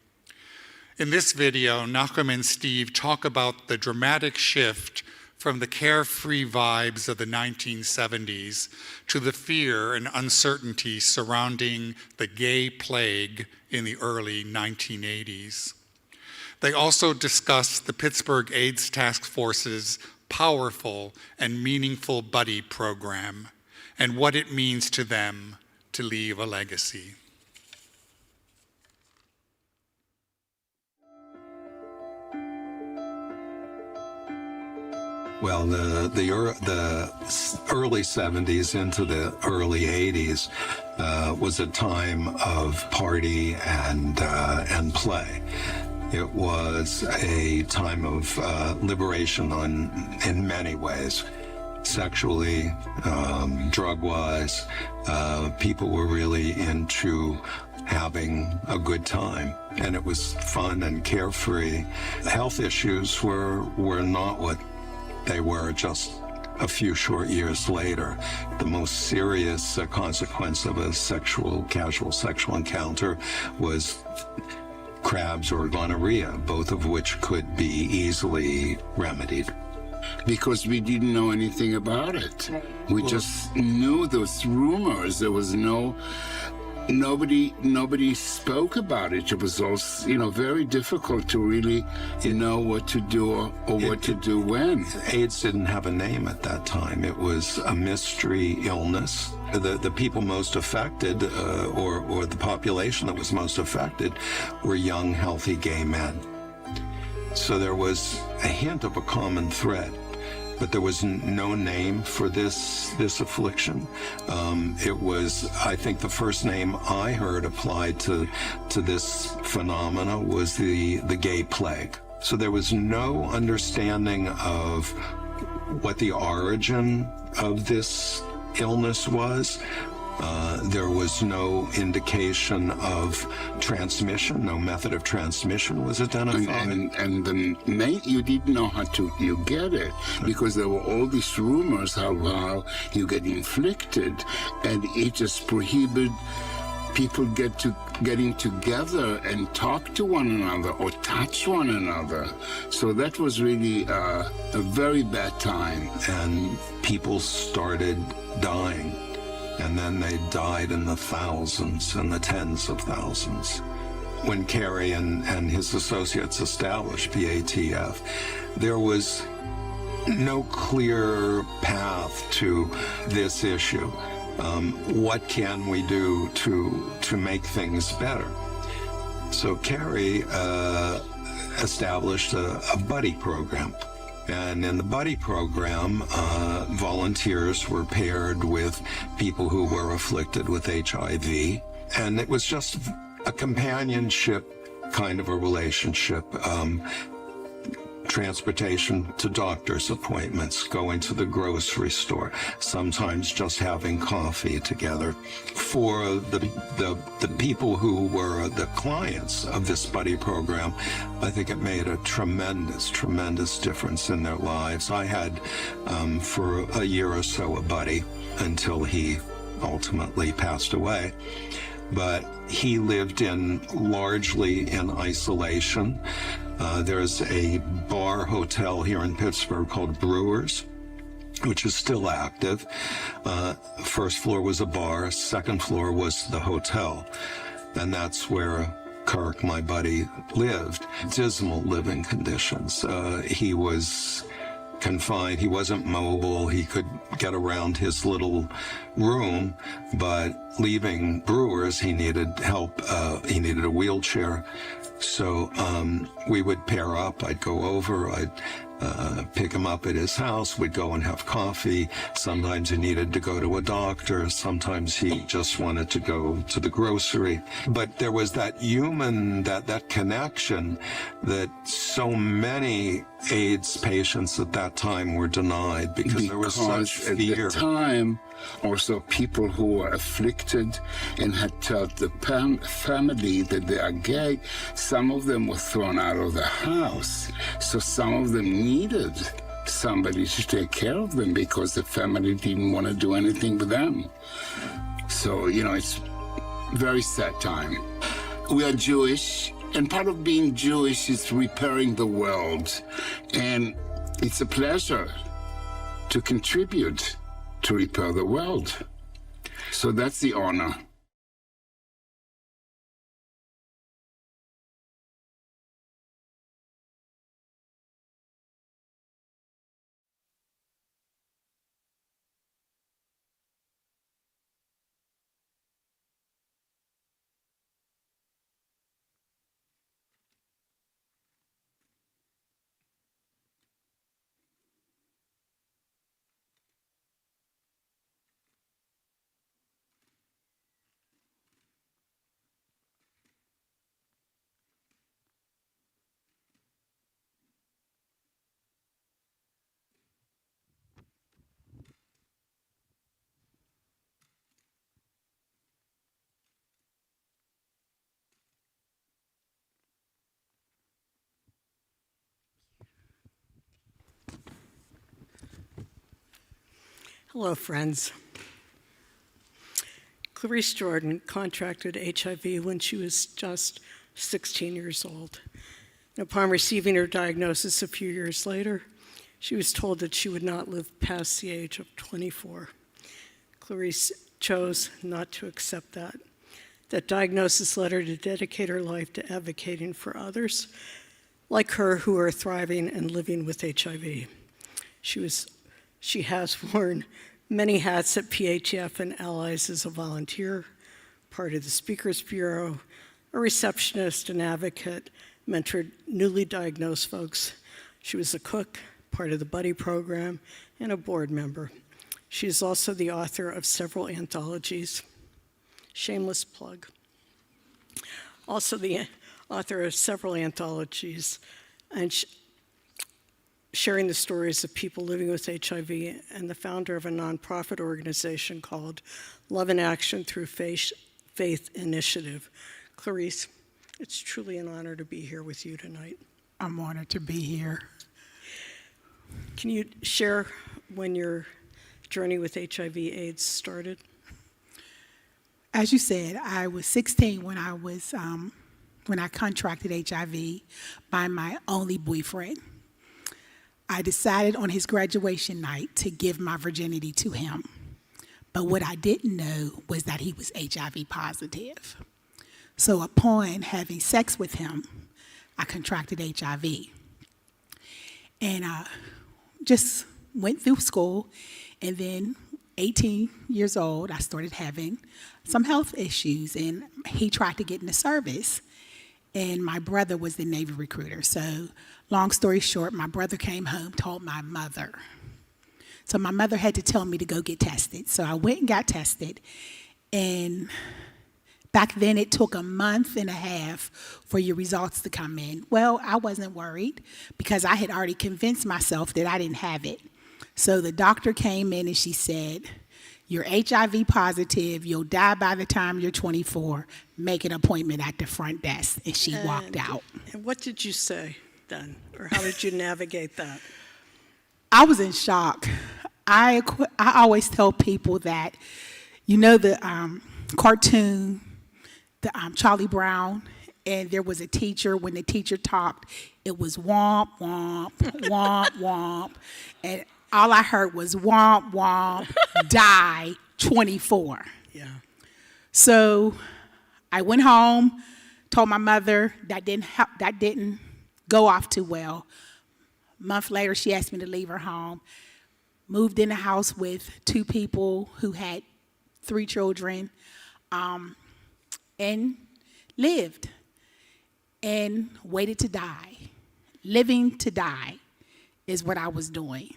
In this video, Nachum and Steve talk about the dramatic shift from the carefree vibes of the 1970s to the fear and uncertainty surrounding the gay plague in the early 1980s. They also discuss the Pittsburgh AIDS Task Force's powerful and meaningful buddy program and what it means to them to leave a legacy.
Well, the early 70s into the early 80s was a time of party and play. It was a time of liberation in many ways. Sexually, drug-wise, people were really into having a good time, and it was fun and carefree. Health issues were not what they were just a few short years later. The most serious consequence of a casual sexual encounter was crabs or gonorrhea, both of which could be easily remedied.
Because we didn't know anything about it. We just knew those rumors. There was nobody spoke about it. It was all, very difficult to really know what to do or what to do when.
AIDS didn't have a name at that time. It was a mystery illness. The people most affected, or the population that was most affected, were young, healthy gay men. So there was a hint of a common thread, but there was no name for this affliction. It was, I think, the first name I heard applied to this phenomena was the gay plague. So there was no understanding of what the origin of this illness was. There was no indication of transmission. No method of transmission was identified.
And you didn't know how you get it, because there were all these rumors how you get inflicted, and it just prohibited people getting together and talk to one another or touch one another. So that was really a very bad time.
And people started dying. And then they died in the thousands and the tens of thousands. When Kerry and his associates established PATF, there was no clear path to this issue. What can we do to make things better? So Kerry established a buddy program. And in the buddy program, volunteers were paired with people who were afflicted with HIV. And it was just a companionship kind of a relationship. Transportation to doctor's appointments, going to the grocery store, sometimes just having coffee together. For the people who were the clients of this buddy program, I think it made a tremendous difference in their lives. I had, for a year or so, a buddy until he ultimately passed away. But he lived largely in isolation. There's a bar hotel here in Pittsburgh called Brewers, which is still active. First floor was a bar, second floor was the hotel. And that's where Kirk, my buddy, lived. Dismal living conditions. He was confined. He wasn't mobile. He could get around his little room, but leaving Brewers, he needed help. He needed a wheelchair. So we would pair up. I'd go over. I'd pick him up at his house. We'd go and have coffee. Sometimes he needed to go to a doctor. Sometimes he just wanted to go to the grocery. But there was that that connection that so many AIDS patients at that time were denied because there was such fear.
At the time, also people who were afflicted and had told the family that they are gay, some of them were thrown out of the house. So some of them needed somebody to take care of them because the family didn't want to do anything with them. So, it's a very sad time. We are Jewish, and part of being Jewish is repairing the world. And it's a pleasure to contribute to repair the world. So that's the honor.
Hello, friends. Clarice Jordan contracted HIV when she was just 16 years old. And upon receiving her diagnosis a few years later, she was told that she would not live past the age of 24. Clarice chose not to accept that. That diagnosis led her to dedicate her life to advocating for others like her who are thriving and living with HIV. She has worn many hats at PATF and Allies as a volunteer, part of the Speakers Bureau, a receptionist, an advocate, mentored newly diagnosed folks. She was a cook, part of the Buddy program, and a board member. She is also the author of several anthologies. Shameless plug. Also the author of several anthologies and sharing the stories of people living with HIV, and the founder of a nonprofit organization called Love in Action Through Faith Initiative. Clarice, it's truly an honor to be here with you tonight.
I'm honored to be here.
Can you share when your journey with HIV/AIDS started?
As you said, I was 16 when I contracted HIV by my only boyfriend. I decided on his graduation night to give my virginity to him. But what I didn't know was that he was HIV positive. So upon having sex with him, I contracted HIV. And I just went through school, and then 18 years old, I started having some health issues, and he tried to get in the service. And my brother was the Navy recruiter. So long story short, my brother came home, told my mother. So my mother had to tell me to go get tested. So I went and got tested. And back then it took a month and a half for your results to come in. Well, I wasn't worried because I had already convinced myself that I didn't have it. So the doctor came in and she said, "You're HIV positive, you'll die by the time you're 24, make an appointment at the front desk." And she walked out.
And what did you say then? Or how did you navigate that?
I was in shock. I always tell people that, the cartoon, Charlie Brown, and there was a teacher, when the teacher talked, it was womp, womp, womp, womp. And all I heard was womp, womp, die, 24.
Yeah.
So I went home, told my mother that didn't go off too well. A month later, she asked me to leave her home. Moved in a house with 2 people who had 3 children, and lived and waited to die. Living to die is what I was doing.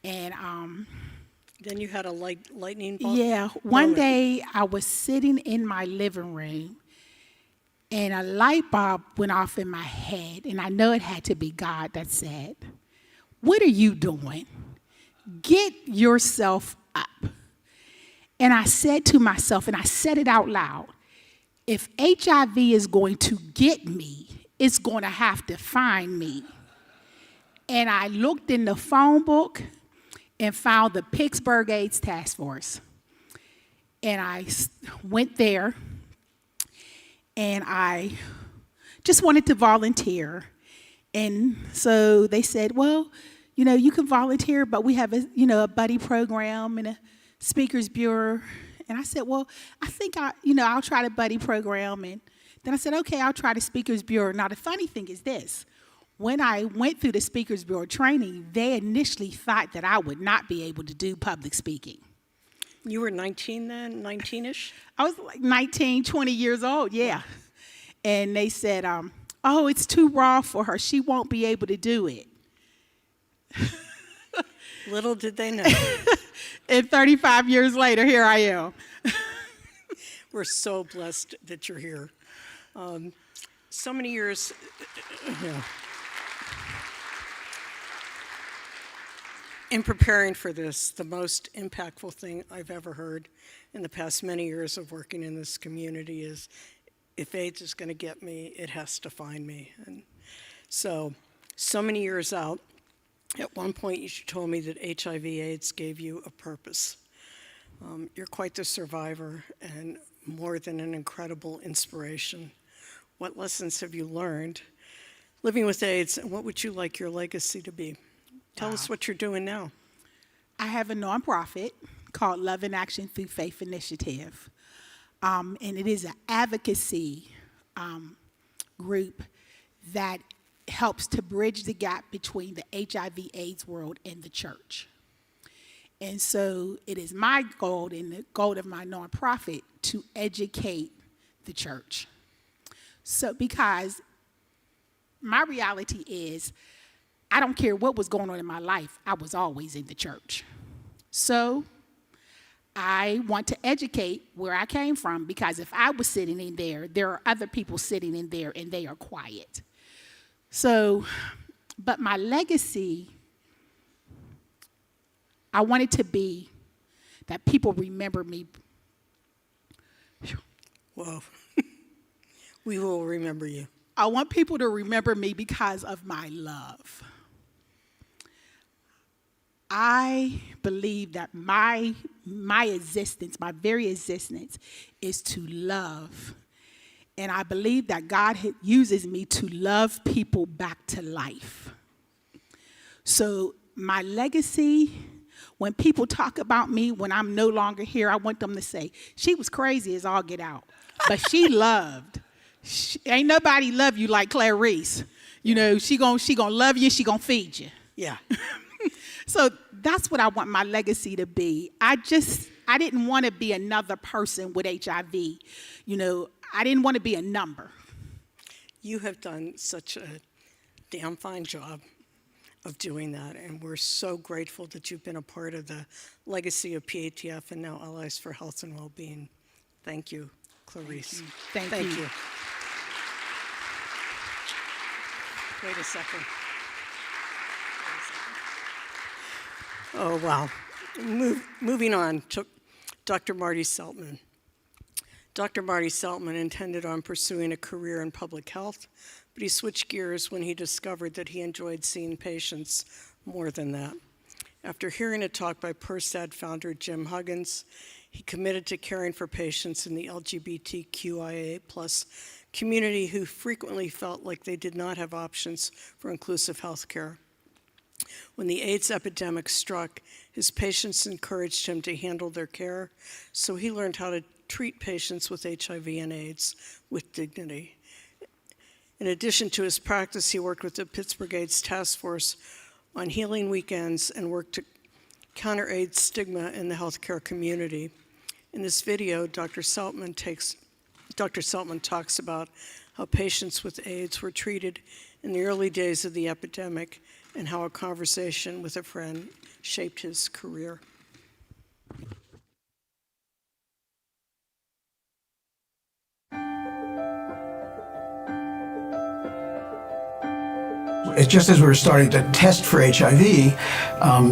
And
then you had a lightning bolt?
Yeah. One day I was sitting in my living room and a light bulb went off in my head, and I know it had to be God that said, "What are you doing? Get yourself up." And I said to myself, and I said it out loud, if HIV is going to get me, it's going to have to find me. And I looked in the phone book and found the Pittsburgh AIDS Task Force. And I went there, and I just wanted to volunteer. And so they said, well, you know, you can volunteer, but we have a buddy program and a speakers bureau. And I said, well, I think I'll try the buddy program. And then I said, okay, I'll try the speakers bureau. Now, the funny thing is this. When I went through the speakers bureau training, they initially thought that I would not be able to do public speaking.
You were 19 then, 19-ish?
I was like 19, 20 years old, yeah. And they said, oh, it's too raw for her. She won't be able to do it.
Little did they know.
And 35 years later, here I am.
We're so blessed that you're here. So many years. Yeah. In preparing for this, the most impactful thing I've ever heard in the past many years of working in this community is, if AIDS is going to get me, it has to find me. And so many years out, at one point you told me that HIV/AIDS gave you a purpose. You're quite the survivor and more than an incredible inspiration. What lessons have you learned living with AIDS, and what would you like your legacy to be? Tell us what you're doing now.
I have a nonprofit called Love in Action Through Faith Initiative. And it is an advocacy group that helps to bridge the gap between the HIV/AIDS world and the church. And so it is my goal and the goal of my nonprofit to educate the church. So because my reality is, I don't care what was going on in my life, I was always in the church. So I want to educate where I came from, because if I was sitting in there, there are other people sitting in there and they are quiet. So, but my legacy, I want it to be that people remember me.
Whoa. We will remember you.
I want people to remember me because of my love. I believe that my existence, my very existence, is to love. And I believe that God uses me to love people back to life. So my legacy, when people talk about me, when I'm no longer here, I want them to say, she was crazy as all get out, but she loved. Ain't nobody love you like Clarice. You know, she gonna love you, she gonna feed you.
Yeah.
So that's what I want my legacy to be. I didn't want to be another person with HIV. You know, I didn't want to be a number.
You have done such a damn fine job of doing that, and we're so grateful that you've been a part of the legacy of PATF and now Allies for Health and Wellbeing. Thank you, Clarice.
Thank you.
Wait a second. Oh, wow. Moving on to Dr. Marty Seltman. Dr. Marty Seltman intended on pursuing a career in public health, but he switched gears when he discovered that he enjoyed seeing patients more than that. After hearing a talk by PERSAD founder Jim Huggins, he committed to caring for patients in the LGBTQIA+ community who frequently felt like they did not have options for inclusive health care. When the AIDS epidemic struck, his patients encouraged him to handle their care, so he learned how to treat patients with HIV and AIDS with dignity. In addition to his practice, he worked with the Pittsburgh AIDS Task Force on healing weekends and worked to counter AIDS stigma in the healthcare community. In this video, Dr. Seltman talks about how patients with AIDS were treated in the early days of the epidemic and how a conversation with a friend shaped his career.
It's just as we were starting to test for HIV,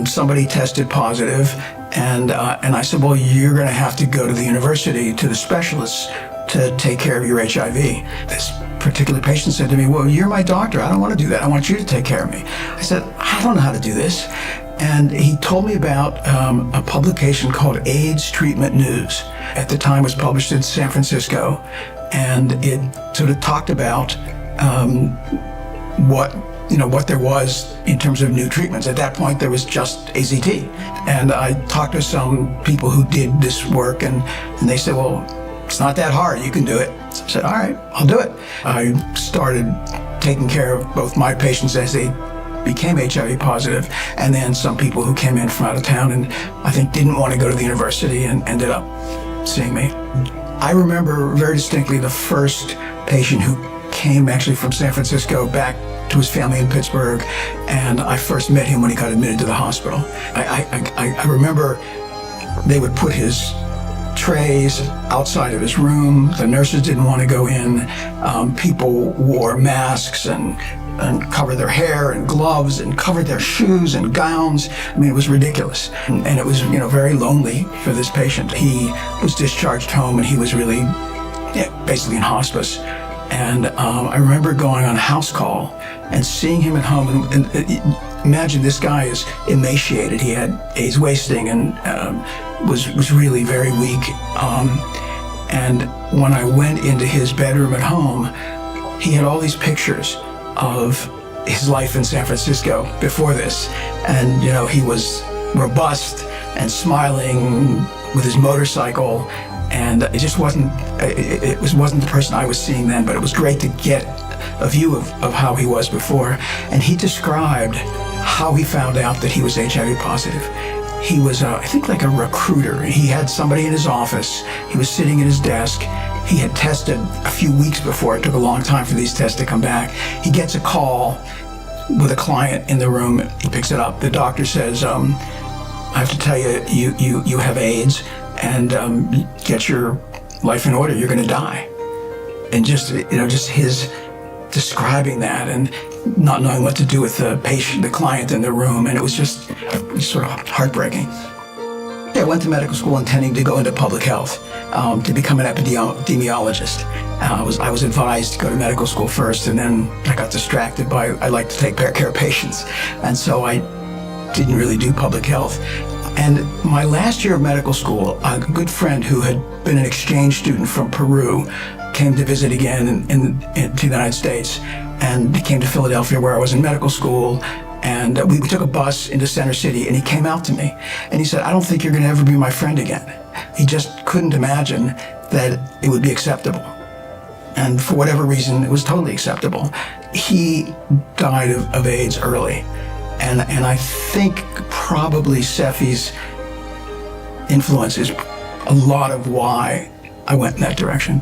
somebody tested positive, and I said, well, you're going to have to go to the university, to the specialists
to take care of your HIV. This particular patient said to me, well, you're my doctor. I don't want to do that. I want you to take care of me. I said, I don't know how to do this. And he told me about a publication called AIDS Treatment News. At the time, it was published in San Francisco, and it sort of talked about what there was in terms of new treatments. At that point, there was just AZT. And I talked to some people who did this work, and they said, well, it's not that hard, you can do it. So I said, all right, I'll do it. I started taking care of both my patients as they became HIV positive, and then some people who came in from out of town and I think didn't want to go to the university and ended up seeing me. I remember very distinctly the first patient who came actually from San Francisco back to his family in Pittsburgh, and I first met him when he got admitted to the hospital. I remember they would put his trays outside of his room. The nurses didn't want to go in. People wore masks and covered their hair and gloves and covered their shoes and gowns. I mean, it was ridiculous. And it was, very lonely for this patient. He was discharged home and he was really basically in hospice. And I remember going on house call and seeing him at home. And imagine this guy is emaciated. He had AIDS wasting and was really very weak. And when I went into his bedroom at home, he had all these pictures of his life in San Francisco before this. And, he was robust and smiling with his motorcycle. And it just wasn't the person I was seeing then, but it was great to get a view of how he was before. And he described how he found out that he was HIV positive. He was, I think, like a recruiter. He had somebody in his office. He was sitting at his desk. He had tested a few weeks before. It took a long time for these tests to come back. He gets a call with a client in the room. He picks it up. The doctor says, I have to tell you, you have AIDS, and get your life in order. You're going to die. And just his describing that and not knowing what to do with the patient, the client in the room, and it was just sort of heartbreaking. I went to medical school intending to go into public health, to become an epidemiologist. I was advised to go to medical school first, and then I got distracted by I like to take care of patients, and so I didn't really do public health. And my last year of medical school, a good friend who had been an exchange student from Peru came to visit again in the United States, and he came to Philadelphia where I was in medical school. And we took a bus into Center City, and he came out to me and he said, I don't think you're going to ever be my friend again. He just couldn't imagine that it would be acceptable. And for whatever reason, it was totally acceptable. He died of AIDS early. And I think probably Seffi's influence is a lot of why I went in that direction.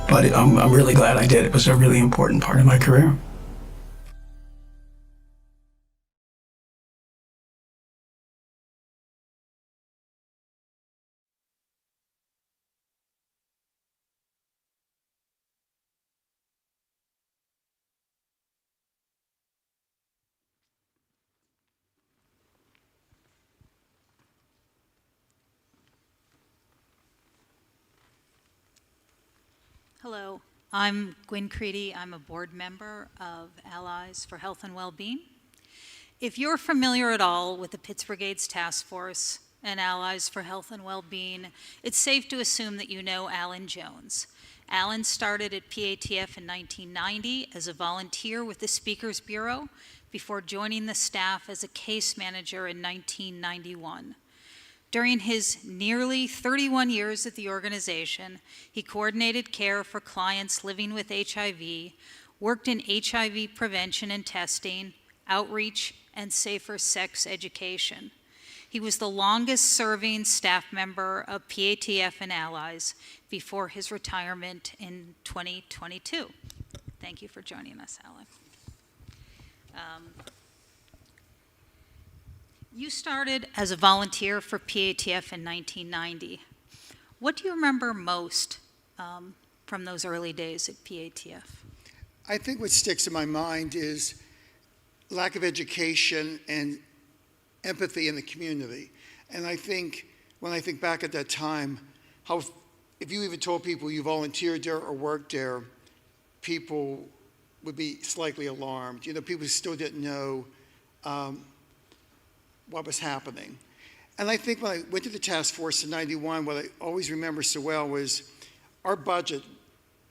But I'm really glad I did. It was a really important part of my career.
Hello, I'm Gwen Creedy. I'm a board member of Allies for Health and Wellbeing. If you're familiar at all with the Pittsburgh AIDS Task Force and Allies for Health and Wellbeing, it's safe to assume that you know Alan Jones. Alan started at PATF in 1990 as a volunteer with the Speakers Bureau before joining the staff as a case manager in 1991. During his nearly 31 years at the organization, he coordinated care for clients living with HIV, worked in HIV prevention and testing, outreach, and safer sex education. He was the longest-serving staff member of PATF and Allies before his retirement in 2022. Thank you for joining us, Alan. You started as a volunteer for PATF in 1990. What do you remember most from those early days at PATF?
I think what sticks in my mind is lack of education and empathy in the community. And I think, when I think back at that time, how if you even told people you volunteered there or worked there, people would be slightly alarmed. You know, people still didn't know what was happening. And I think when I went to the task force in '91, what I always remember so well was our budget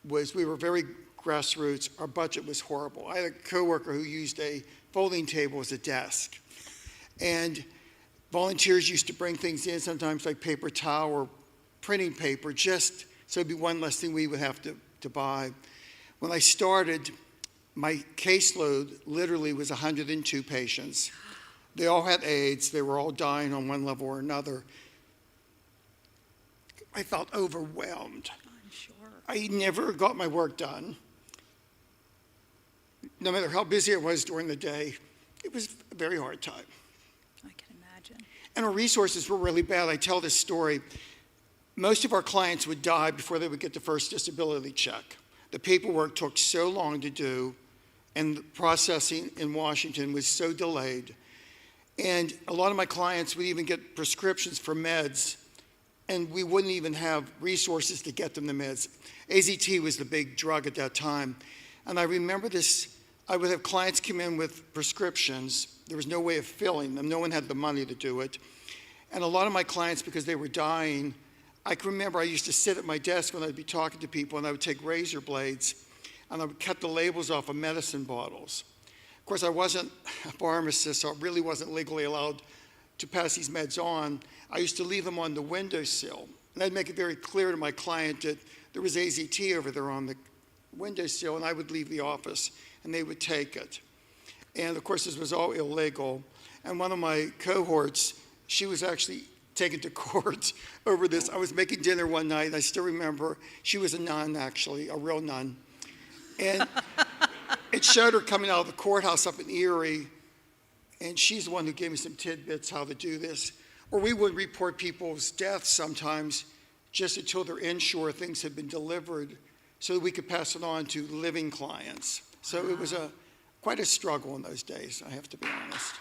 was, we were very grassroots, our budget was horrible. I had a coworker who used a folding table as a desk. And volunteers used to bring things in, sometimes like paper towel or printing paper, just so it'd be one less thing we would have to buy. When I started, my caseload literally was 102 patients. They all had AIDS. They were all dying on one level or another. I felt overwhelmed.
I'm sure.
I never got my work done. No matter how busy I was during the day, it was a very hard time.
I can imagine.
And our resources were really bad. I tell this story. Most of our clients would die before they would get the first disability check. The paperwork took so long to do, and the processing in Washington was so delayed. And a lot of my clients would even get prescriptions for meds, and we wouldn't even have resources to get them the meds. AZT was the big drug at that time. And I remember this, I would have clients come in with prescriptions. There was no way of filling them. No one had the money to do it. And a lot of my clients, because they were dying, I can remember I used to sit at my desk when I'd be talking to people, and I would take razor blades, and I would cut the labels off of medicine bottles. Of course, I wasn't a pharmacist, so I really wasn't legally allowed to pass these meds on. I used to leave them on the windowsill, and I'd make it very clear to my client that there was AZT over there on the windowsill, and I would leave the office, and they would take it. And of course, this was all illegal. And one of my cohorts, she was actually taken to court over this. I was making dinner one night, and I still remember, she was a nun, actually, a real nun. And it showed her coming out of the courthouse up in Erie, and she's the one who gave me some tidbits how to do this. Or we would report people's deaths sometimes just until they're insured, things had been delivered, so that we could pass it on to living clients. So it was quite a struggle in those days, I have to be honest.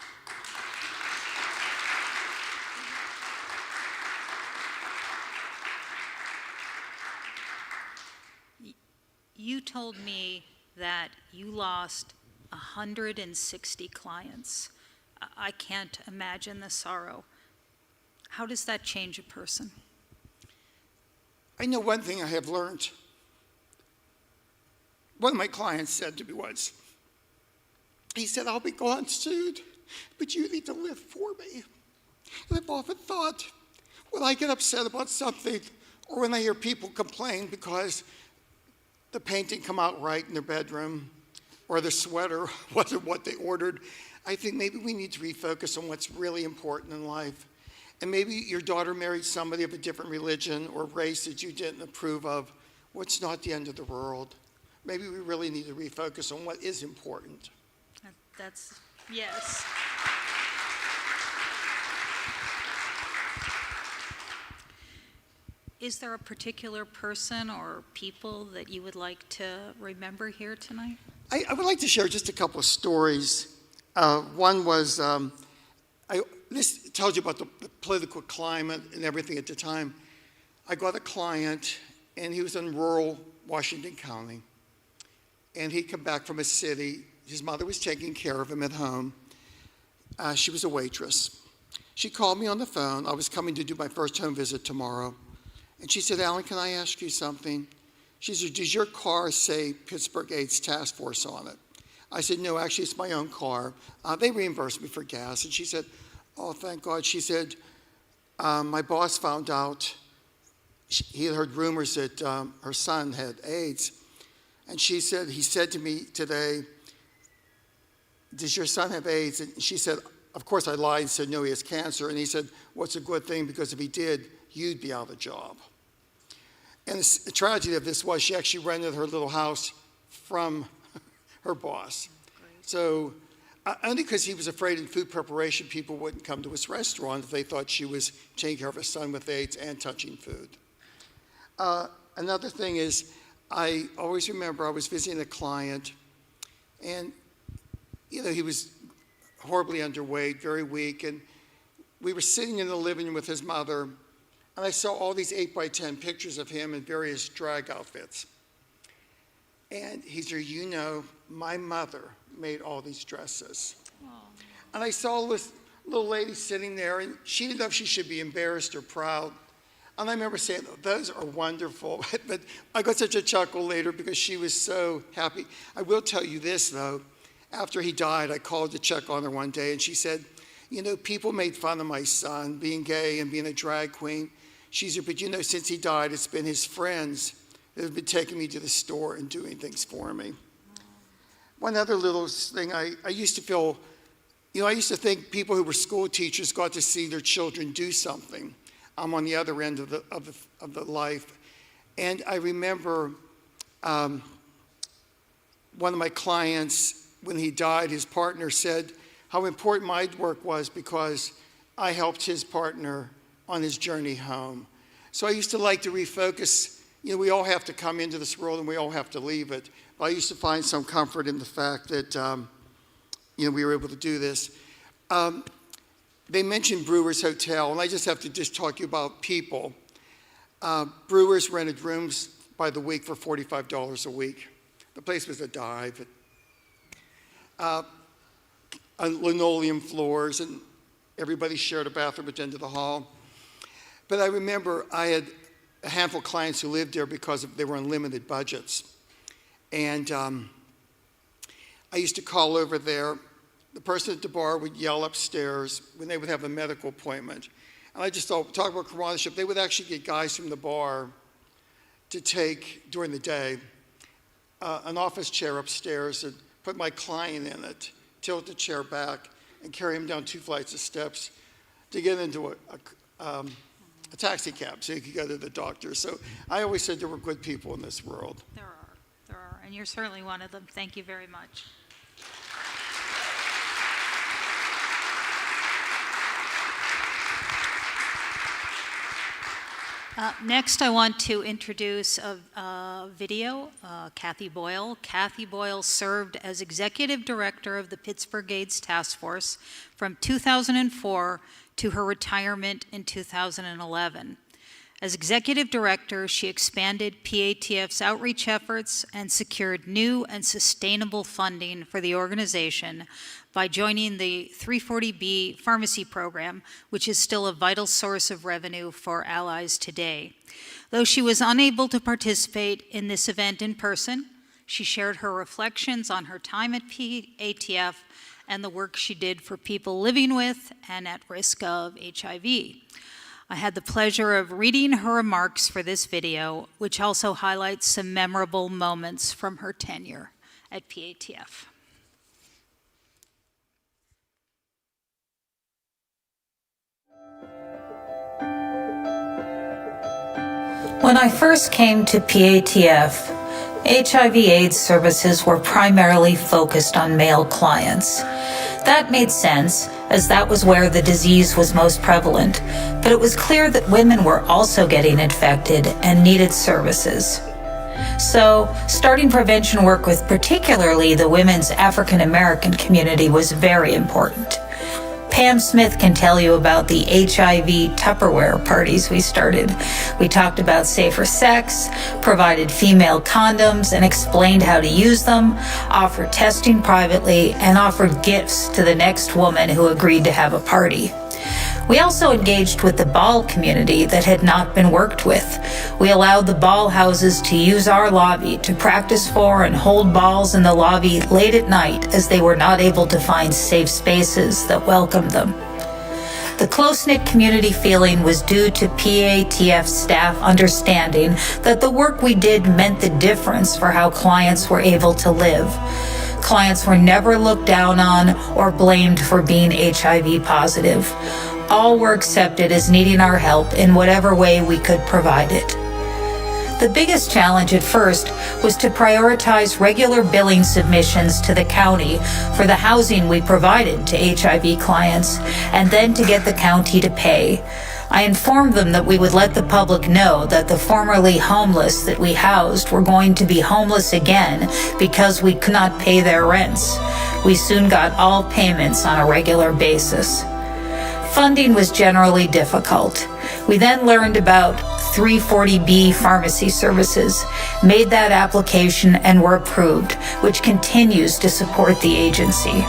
You told me that you lost 160 clients. I can't imagine the sorrow. How does that change a person?
I know one thing I have learned. One of my clients said to me once, he said, "I'll be gone soon, but you need to live for me." And I've often thought, when I get upset about something, or when I hear people complain because the paint didn't come out right in their bedroom, or the sweater wasn't what they ordered, I think maybe we need to refocus on what's really important in life. And maybe your daughter married somebody of a different religion or race that you didn't approve of. Well, it's not the end of the world. Maybe we really need to refocus on what is important.
That's, yes. Is there a particular person or people that you would like to remember here tonight?
I would like to share just a couple of stories. One was, this tells you about the political climate and everything at the time. I got a client, and he was in rural Washington County. And he'd come back from a city. His mother was taking care of him at home. She was a waitress. She called me on the phone. I was coming to do my first home visit tomorrow. And she said, "Alan, can I ask you something?" She said, "Does your car say Pittsburgh AIDS Task Force on it?" I said, "No, actually, it's my own car. They reimbursed me for gas." And she said, "Oh, thank God." She said, "My boss found out, he had heard rumors that her son had AIDS. And she said, he said to me today, 'Does your son have AIDS?' And she said, of course I lied and said, 'No, he has cancer.' And he said, 'Well, it's a good thing, because if he did, you'd be out of a job.'" And the tragedy of this was she actually rented her little house from her boss. So only because he was afraid in food preparation, people wouldn't come to his restaurant if they thought she was taking care of his son with AIDS and touching food. Another thing is, I always remember I was visiting a client, and he was horribly underweight, very weak, and we were sitting in the living room with his mother, and I saw all these 8x10 pictures of him in various drag outfits. And he said, you know, my mother made all these dresses. Aww. And I saw this little lady sitting there, and she didn't know if she should be embarrassed or proud. And I remember saying, those are wonderful. But I got such a chuckle later because she was so happy. I will tell you this, though. After he died, I called to check on her one day, and she said, you know, people made fun of my son being gay and being a drag queen. She said, but you know, since he died, it's been his friends that have been taking me to the store and doing things for me. One other little thing, I used to feel, you know, I used to think people who were school teachers got to see their children do something. I'm on the other end of the life. And I remember one of my clients, when he died, his partner said how important my work was because I helped his partner on his journey home. So I used to like to refocus. You know, we all have to come into this world and we all have to leave it. But I used to find some comfort in the fact that, you know, we were able to do this. They mentioned Brewers Hotel, and I just have to talk to you about people. Brewers rented rooms by the week for $45 a week. The place was a dive. Linoleum floors, and everybody shared a bathroom at the end of the hall. But I remember I had a handful of clients who lived there because they were on limited budgets. And I used to call over there. The person at the bar would yell upstairs when they would have a medical appointment. And I just thought, talk about comradeship, they would actually get guys from the bar to take, during the day, an office chair upstairs and put my client in it, tilt the chair back, and carry him down 2 flights of steps to get into a taxi cab so he could go to the doctor. So I always said there were good people in this world.
There are, and you're certainly one of them. Thank you very much. Next, I want to introduce a video, Kathy Boyle. Kathy Boyle served as Executive Director of the Pittsburgh AIDS Task Force from 2004 to her retirement in 2011. As Executive Director, she expanded PATF's outreach efforts and secured new and sustainable funding for the organization by joining the 340B pharmacy program, which is still a vital source of revenue for Allies today. Though she was unable to participate in this event in person, she shared her reflections on her time at PATF and the work she did for people living with and at risk of HIV. I had the pleasure of reading her remarks for this video, which also highlights some memorable moments from her tenure at PATF.
When I first came to PATF, HIV/AIDS services were primarily focused on male clients. That made sense, as that was where the disease was most prevalent, but it was clear that women were also getting infected and needed services. So, starting prevention work with particularly the women's African American community was very important. Pam Smith can tell you about the HIV Tupperware parties we started. We talked about safer sex, provided female condoms and explained how to use them, offered testing privately, and offered gifts to the next woman who agreed to have a party. We also engaged with the ball community that had not been worked with. We allowed the ball houses to use our lobby to practice for and hold balls in the lobby late at night as they were not able to find safe spaces that welcomed them. The close-knit community feeling was due to PATF staff understanding that the work we did meant the difference for how clients were able to live. Clients were never looked down on or blamed for being HIV positive. All were accepted as needing our help in whatever way we could provide it. The biggest challenge at first was to prioritize regular billing submissions to the county for the housing we provided to HIV clients, and then to get the county to pay. I informed them that we would let the public know that the formerly homeless that we housed were going to be homeless again because we could not pay their rents. We soon got all payments on a regular basis. funding was generally difficult. We then learned about 340B pharmacy services, made that application, and were approved, which continues to support the agency.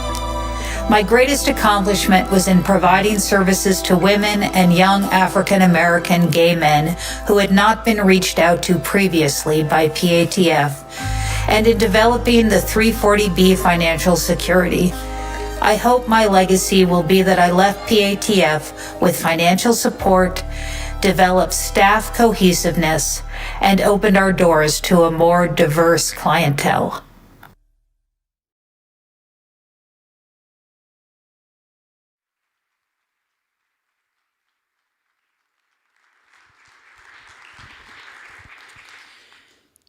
My greatest accomplishment was in providing services to women and young African American gay men who had not been reached out to previously by PATF, and in developing the 340B financial security. I hope my legacy will be that I left PATF with financial support, developed staff cohesiveness, and opened our doors to a more diverse clientele.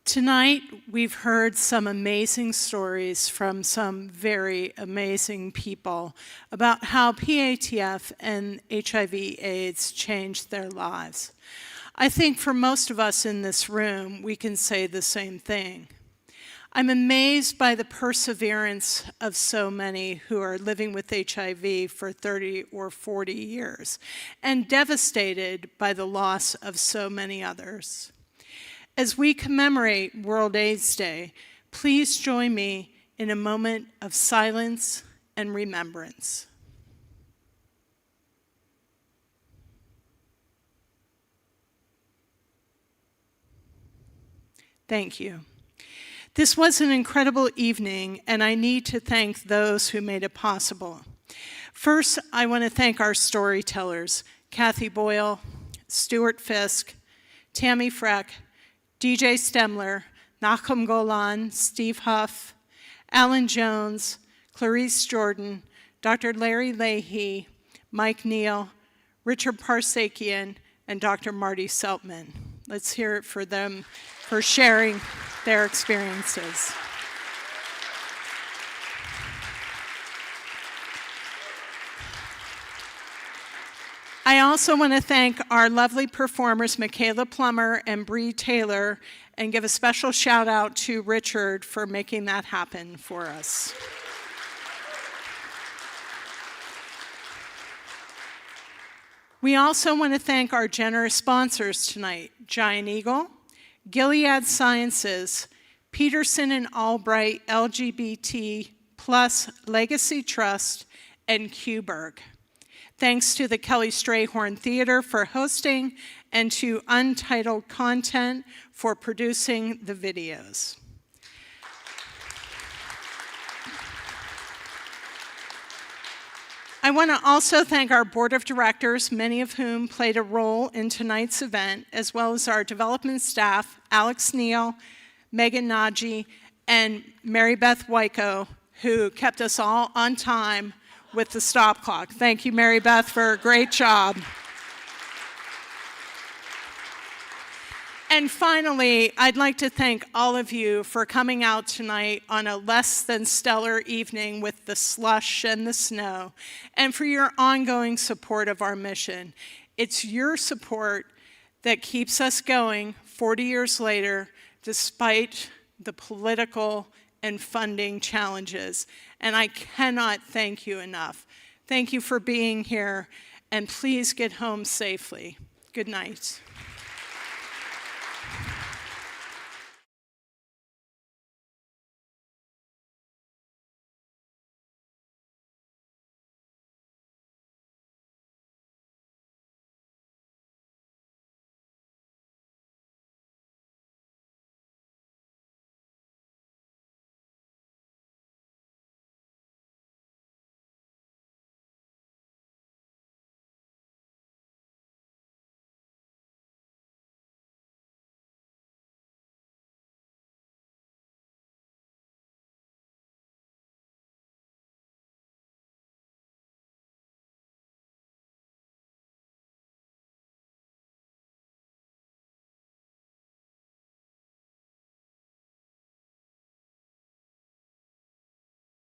Tonight, we've heard some amazing stories from some very amazing people about how PATF and HIV/AIDS changed their lives. I think for most of us in this room, we can say the same thing. I'm amazed by the perseverance of so many who are living with HIV for 30 or 40 years, and devastated by the loss of so many others. As we commemorate World AIDS Day, please join me in a moment of silence and remembrance. Thank you. This was an incredible evening, and I need to thank those who made it possible. First, I want to thank our storytellers, Kathy Boyle, Stuart Fisk, Tammy Freck, DJ Stemler, Nachum Golan, Steve Huff, Alan Jones, Clarice Jordan, Dr. Larry Leahy, Mike Neal, Richard Parsakian, and Dr. Marty Seltman. Let's hear it for them for sharing their experiences. I also want to thank our lovely performers, Michaela Plummer and Bree Taylor, and give a special shout out to Richard for making that happen for us. We also want to thank our generous sponsors tonight, Giant Eagle, Gilead Sciences, Peterson and Albright LGBT plus Legacy Trust, and Kuberg. Thanks to the Kelly Strayhorn Theater for hosting, and to Untitled Content for producing the videos. I want to also thank our board of directors, many of whom played a role in tonight's event, as well as our development staff, Alex Neal, Megan Naji, and Mary Beth Wyko, who kept us all on time with the stop clock. Thank you, Mary Beth, for a great job. And finally, I'd like to thank all of you for coming out tonight on a less than stellar evening with the slush and the snow, and for your ongoing support of our mission. It's your support that keeps us going 40 years later, despite the political and funding challenges. And I cannot thank you enough. Thank you for being here, and please get home safely. Good night.